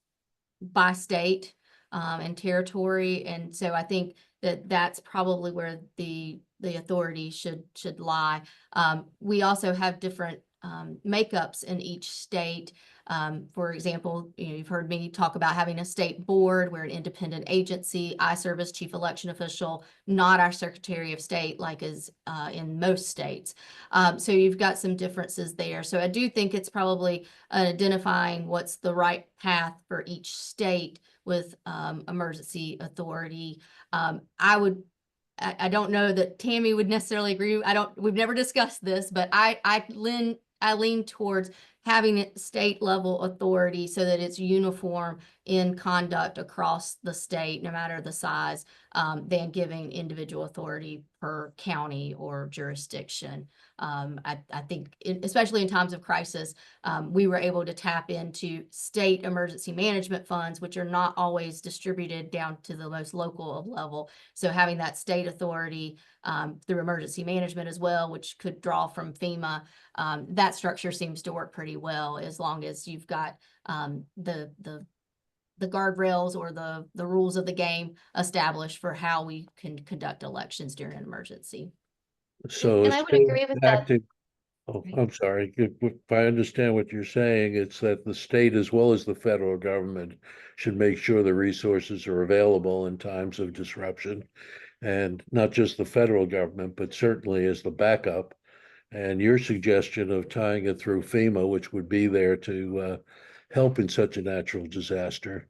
by state and territory, and so I think that that's probably where the authority should lie. We also have different makeups in each state. For example, you've heard me talk about having a state board. We're an independent agency. I serve as chief election official, not our Secretary of State like is in most states. So you've got some differences there. So I do think it's probably identifying what's the right path for each state with emergency authority. I would I don't know that Tammy would necessarily agree. We've never discussed this, but I lean towards having it state level authority so that it's uniform in conduct across the state, no matter the size, than giving individual authority per county or jurisdiction. I think, especially in times of crisis, we were able to tap into state emergency management funds, which are not always distributed down to the most local level. So having that state authority through emergency management as well, which could draw from FEMA, that structure seems to work pretty well as long as you've got the guardrails or the rules of the game established for how we can conduct elections during an emergency. So And I would agree with that. Oh, I'm sorry. If I understand what you're saying, it's that the state as well as the federal government should make sure the resources are available in times of disruption. And not just the federal government, but certainly as the backup. And your suggestion of tying it through FEMA, which would be there to help in such a natural disaster,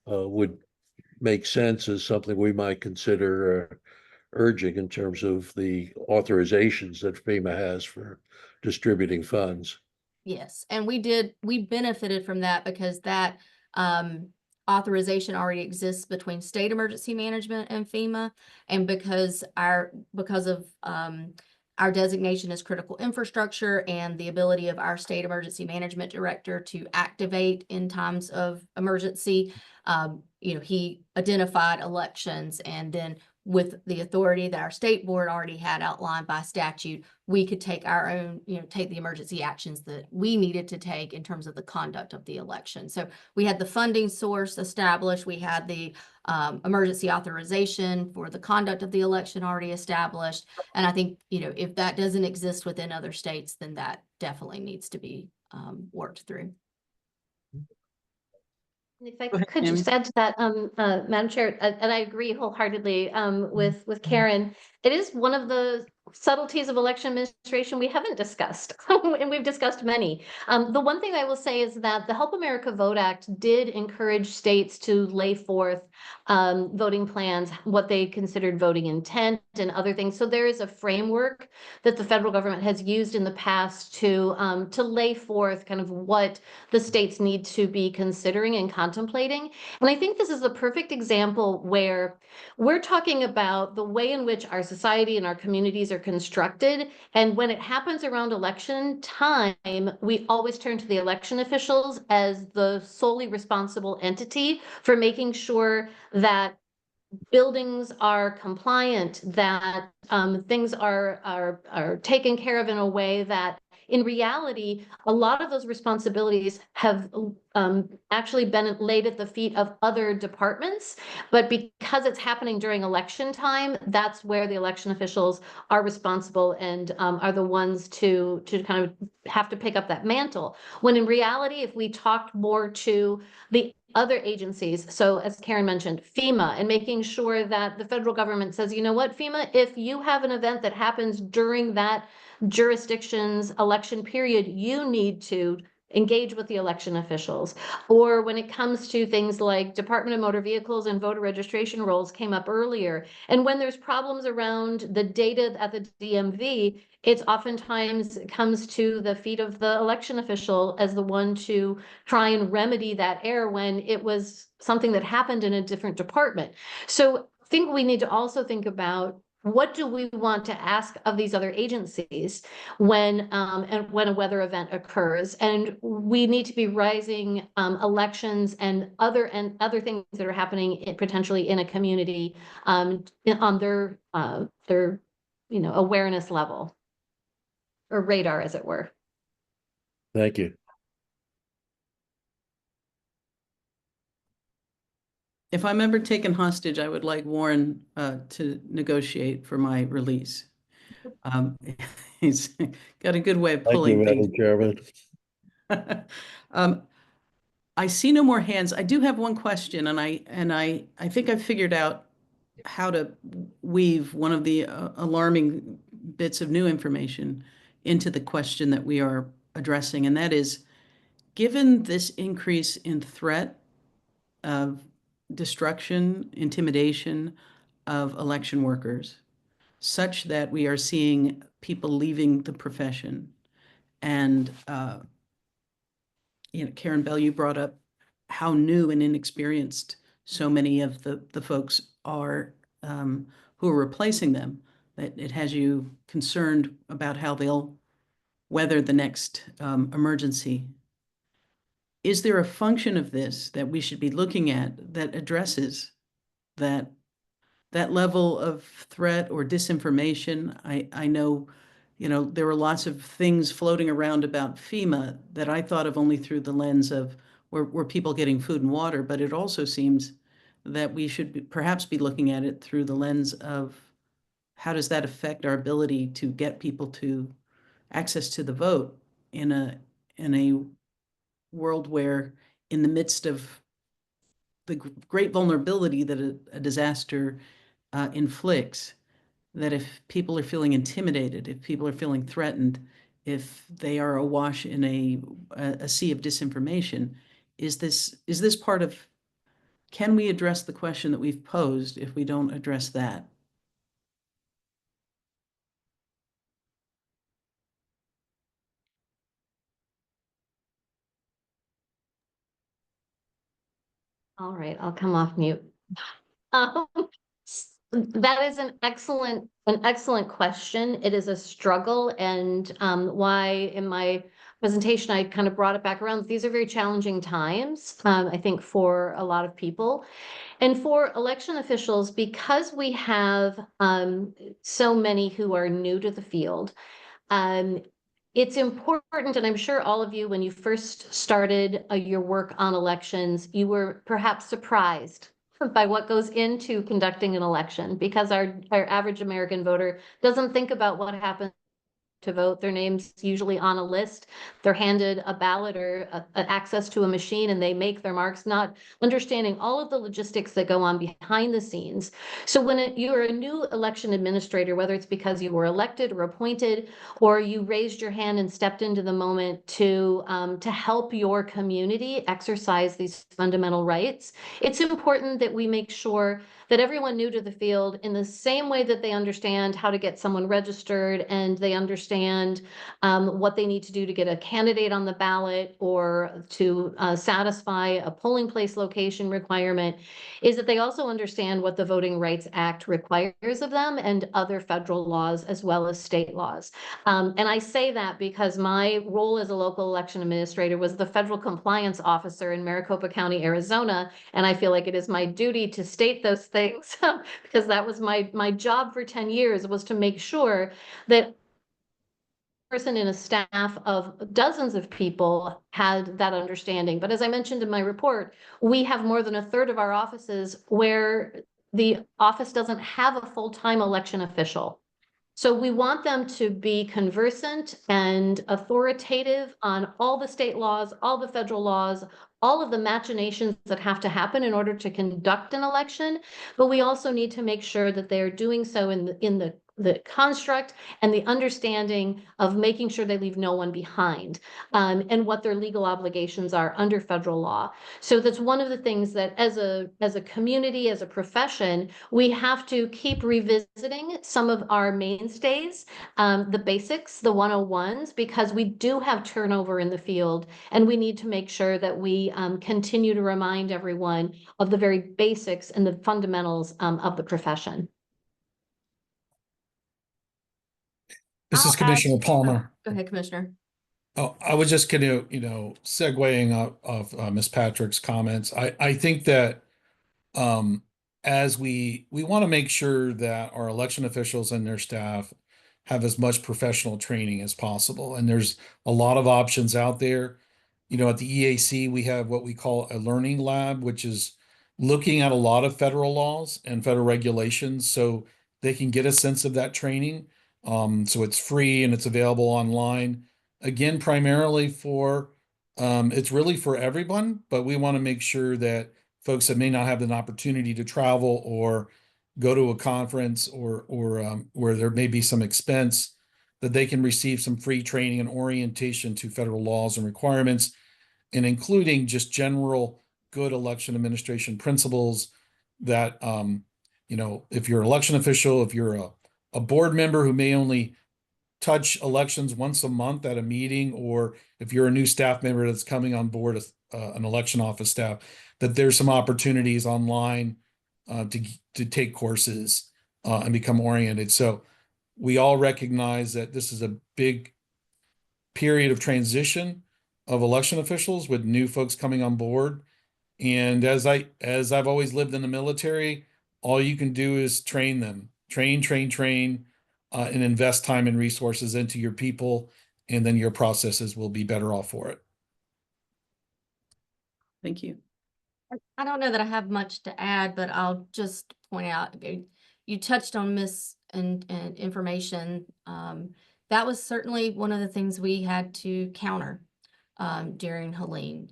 would make sense as something we might consider urging in terms of the authorizations that FEMA has for distributing funds. Yes, and we benefited from that because that authorization already exists between state emergency management and FEMA, and because of our designation as critical infrastructure and the ability of our state emergency management director to activate in times of emergency, he identified elections, and then with the authority that our state board already had outlined by statute, we could take our own, take the emergency actions that we needed to take in terms of the conduct of the election. So we had the funding source established. We had the emergency authorization for the conduct of the election already established. And I think, if that doesn't exist within other states, then that definitely needs to be worked through. If I Go ahead, could Tammy. just add to that, Madam Chair, and I agree wholeheartedly with Karen. It is one of the subtleties of election administration we haven't discussed, and we've discussed many. The one thing I will say is that the Help America Vote Act did encourage states to lay forth voting plans, what they considered voting intent and other things. So there is a framework that the federal government has used in the past to lay forth kind of what the states need to be considering and contemplating. And I think this is a perfect example where we're talking about the way in which our society and our communities are constructed. And when it happens around election time, we always turn to the election officials as the solely responsible entity for making sure that buildings are compliant, that things are taken care of in a way that in reality, a lot of those responsibilities have actually been laid at the feet of other departments. But because it's happening during election time, that's where the election officials are responsible and are the ones to kind of have to pick up that mantle. When in reality, if we talked more to the other agencies, so as Karen mentioned, FEMA, and making sure that the federal government says, you know what, FEMA, if you have an event that happens during that jurisdiction's election period, you need to engage with the election officials. Or when it comes to things like Department of Motor Vehicles and voter registration rolls came up earlier. And when there's problems around the data at the DMV, it's oftentimes comes to the feet of the election official as the one to try and remedy that error when it was something that happened in a different department. So I think we need to also think about what do we want to ask of these other agencies when a weather event occurs, and we need to be rising elections and other things that are happening potentially in a community on their awareness level or radar, as it were. Thank you. If I'm ever taken hostage, I would like Warren to negotiate for my release. He's got a good way of Thank you, pulling things. Madam Chairman. I see no more hands. I do have one question, and I think I've figured out how to weave one of the alarming bits of new information into the question that we are addressing, and that is, given this increase in threat of destruction, intimidation of election workers, such that we are seeing people leaving the profession. And, Karen Bell, you brought up how new and inexperienced so many of the folks are who are replacing them, that it has you concerned about how they'll weather the next emergency. Is there a function of this that we should be looking at that addresses that level of threat or disinformation? I know, there were lots of things floating around about FEMA that I thought of only through the lens of were people getting food and water, but it also seems that we should perhaps be looking at it through the lens of how does that affect our ability to get people to access to the vote in a world where, in the midst of the great vulnerability that a disaster inflicts, that if people are feeling intimidated, if people are feeling threatened, if they are awash in a sea of disinformation, is this part of, can we address the question that we've posed if we don't address that? All right, I'll come off mute. Um, That is an excellent question. It is a struggle, and why in my presentation I kind of brought it back around. These are very challenging times, I think, for a lot of people. And for election officials, because we have so many who are new to the field, it's important, and I'm sure all of you, when you first started your work on elections, you were perhaps surprised by what goes into conducting an election, because our average American voter doesn't think about what happens to vote. Their name's usually on a list. They're handed a ballot or access to a machine, and they make their marks, not understanding all of the logistics that go on behind the scenes. So when you're a new election administrator, whether it's because you were elected or appointed, or you raised your hand and stepped into the moment to help your community exercise these fundamental rights, it's important that we make sure that everyone new to the field, in the same way that they understand how to get someone registered and they understand what they need to do to get a candidate on the ballot or to satisfy a polling place location requirement, is that they also understand what the Voting Rights Act requires of them and other federal laws as well as state laws. And I say that because my role as a local election administrator was the federal compliance officer in Maricopa County, Arizona, and I feel like it is my duty to state those things because that was my job for 10 years, was to make sure that person in a staff of dozens of people had that understanding. But as I mentioned in my report, we have more than a third of our offices where the office doesn't have a full-time election official. So we want them to be conversant and authoritative on all the state laws, all the federal laws, all of the machinations that have to happen in order to conduct an election. But we also need to make sure that they're doing so in the construct and the understanding of making sure they leave no one behind, and what their legal obligations are under federal law. So that's one of the things that as a community, as a profession, we have to keep revisiting some of our mainstays, the basics, the 101s, because we do have turnover in the field, and we need to make sure that we continue to remind everyone of the very basics and the fundamentals of the profession. This is I'll add- Commissioner Palmer. Go ahead, Commissioner. Oh, I was just going to, segueing off Ms. Patrick's comments. I think that as we want to make sure that our election officials and their staff have as much professional training as possible. And there's a lot of options out there. At the EAC, we have what we call a learning lab, which is looking at a lot of federal laws and federal regulations so they can get a sense of that training. So it's free and it's available online. Again, primarily it's really for everyone, but we want to make sure that folks that may not have an opportunity to travel or go to a conference or where there may be some expense, that they can receive some free training and orientation to federal laws and requirements, and including just general good election administration principles that, if you're an election official, if you're a a board member who may only touch elections once a month at a meeting, or if you're a new staff member that's coming on board as an election office staff, that there's some opportunities online to take courses and become oriented. So we all recognize that this is a big period of transition of election officials with new folks coming on board. And as I've always lived in the military, all you can do is train them, train, and invest time and resources into your people, and then your processes will be better off for it. Thank you. I don't know that I have much to add, but I'll just point out, you touched on misinformation. That was certainly one of the things we had to counter during Helene.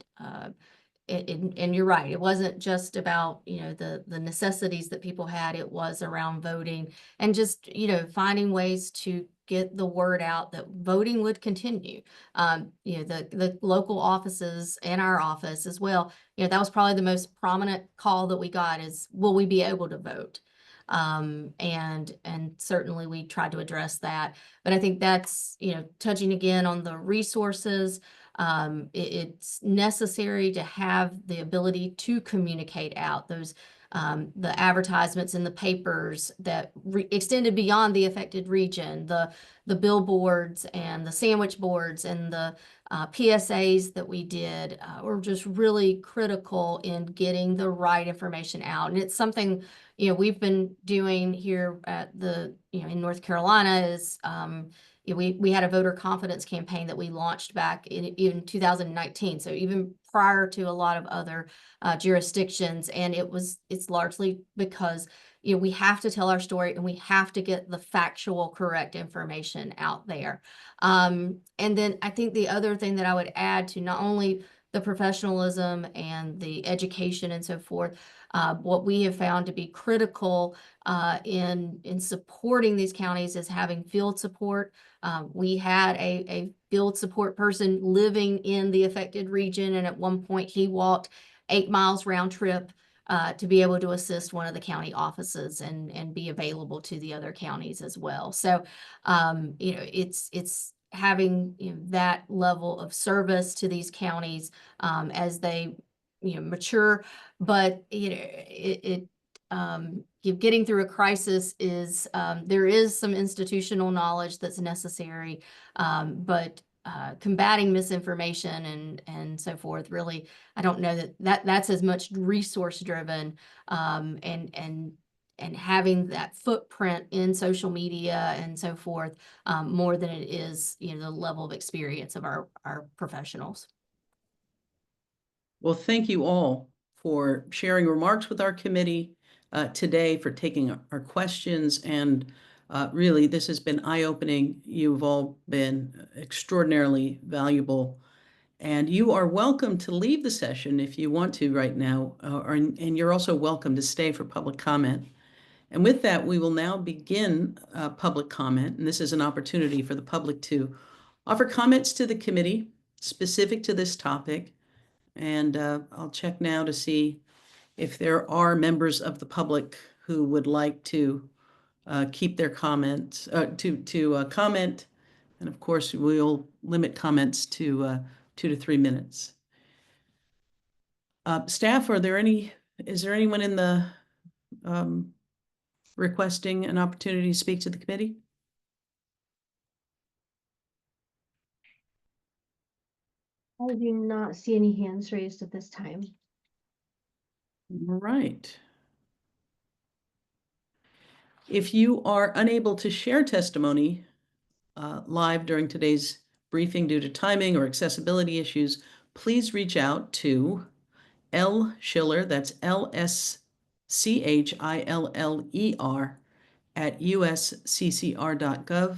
And you're right, it wasn't just about, the necessities that people had, it was around voting and just, finding ways to get the word out that voting would continue. The local offices and our office as well, that was probably the most prominent call that we got is, will we be able to vote? And certainly we tried to address that, but I think that's, touching again on the resources. It's necessary to have the ability to communicate out those the advertisements in the papers that extended beyond the affected region, the billboards and the sandwich boards and the PSAs that we did were just really critical in getting the right information out. And it's something, we've been doing here at the, in North Carolina is, we had a voter confidence campaign that we launched back in 2019. So even prior to a lot of other jurisdictions, and it's largely because we have to tell our story and we have to get the factual correct information out there. And then I think the other thing that I would add to not only the professionalism and the education and so forth, what we have found to be critical in supporting these counties is having field support. We had a field support person living in the affected region, and at one point he walked 8 miles round trip to be able to assist one of the county offices and be available to the other counties as well. So, it's having that level of service to these counties as they mature, but getting through a crisis is there is some institutional knowledge that's necessary, but combating misinformation and so forth, really, I don't know that's as much resource driven, and having that footprint in social media and so forth, more than it is, the level of experience of our professionals. Well, thank you all for sharing remarks with our committee today, for taking our questions, and really, this has been eye-opening. You've all been extraordinarily valuable, and you are welcome to leave the session if you want to right now, and you're also welcome to stay for public comment. And with that, we will now begin public comment, and this is an opportunity for the public to offer comments to the committee specific to this topic. And I'll check now to see if there are members of the public who would like to keep their comments, to comment. And of course, we'll limit comments to 2 to 3 minutes. Staff, is there anyone in the requesting an opportunity to speak to the committee? I do not see any hands raised at this time. All right. If you are unable to share testimony live during today's briefing due to timing or accessibility issues, please reach out to L. Schiller, that's LSCHILLER at usccr.gov.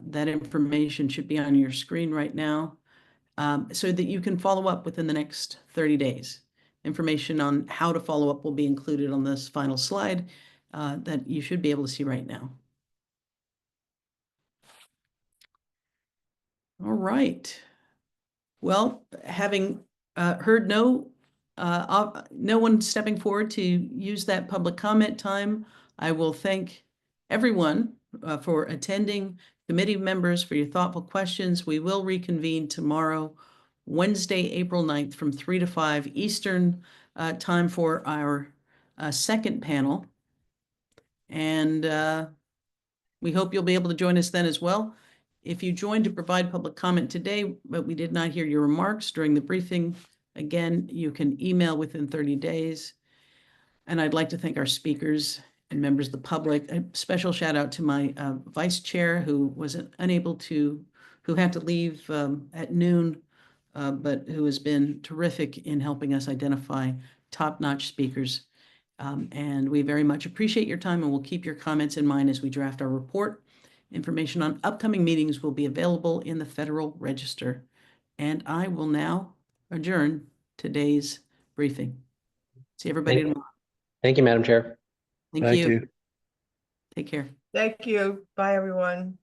That information should be on your screen right now, so that you can follow up within the next 30 days. Information on how to follow up will be included on this final slide that you should be able to see right now. All right. Well, having heard no one stepping forward to use that public comment time, I will thank everyone for attending, committee members for your thoughtful questions. We will reconvene tomorrow, Wednesday, April 9th from 3 to 5 Eastern time for our second panel. And we hope you'll be able to join us then as well. If you joined to provide public comment today, but we did not hear your remarks during the briefing, again, you can email within 30 days. And I'd like to thank our speakers and members of the public. A special shout out to my vice chair who was unable to, who had to leave at noon, but who has been terrific in helping us identify top-notch speakers. And we very much appreciate your time, and we'll keep your comments in mind as we draft our report. Information on upcoming meetings will be available in the Federal Register. And I will now adjourn today's briefing. See everybody tomorrow. Thank you, Madam Chair. Thank Thank you. you. Take care. Thank you. Bye, everyone.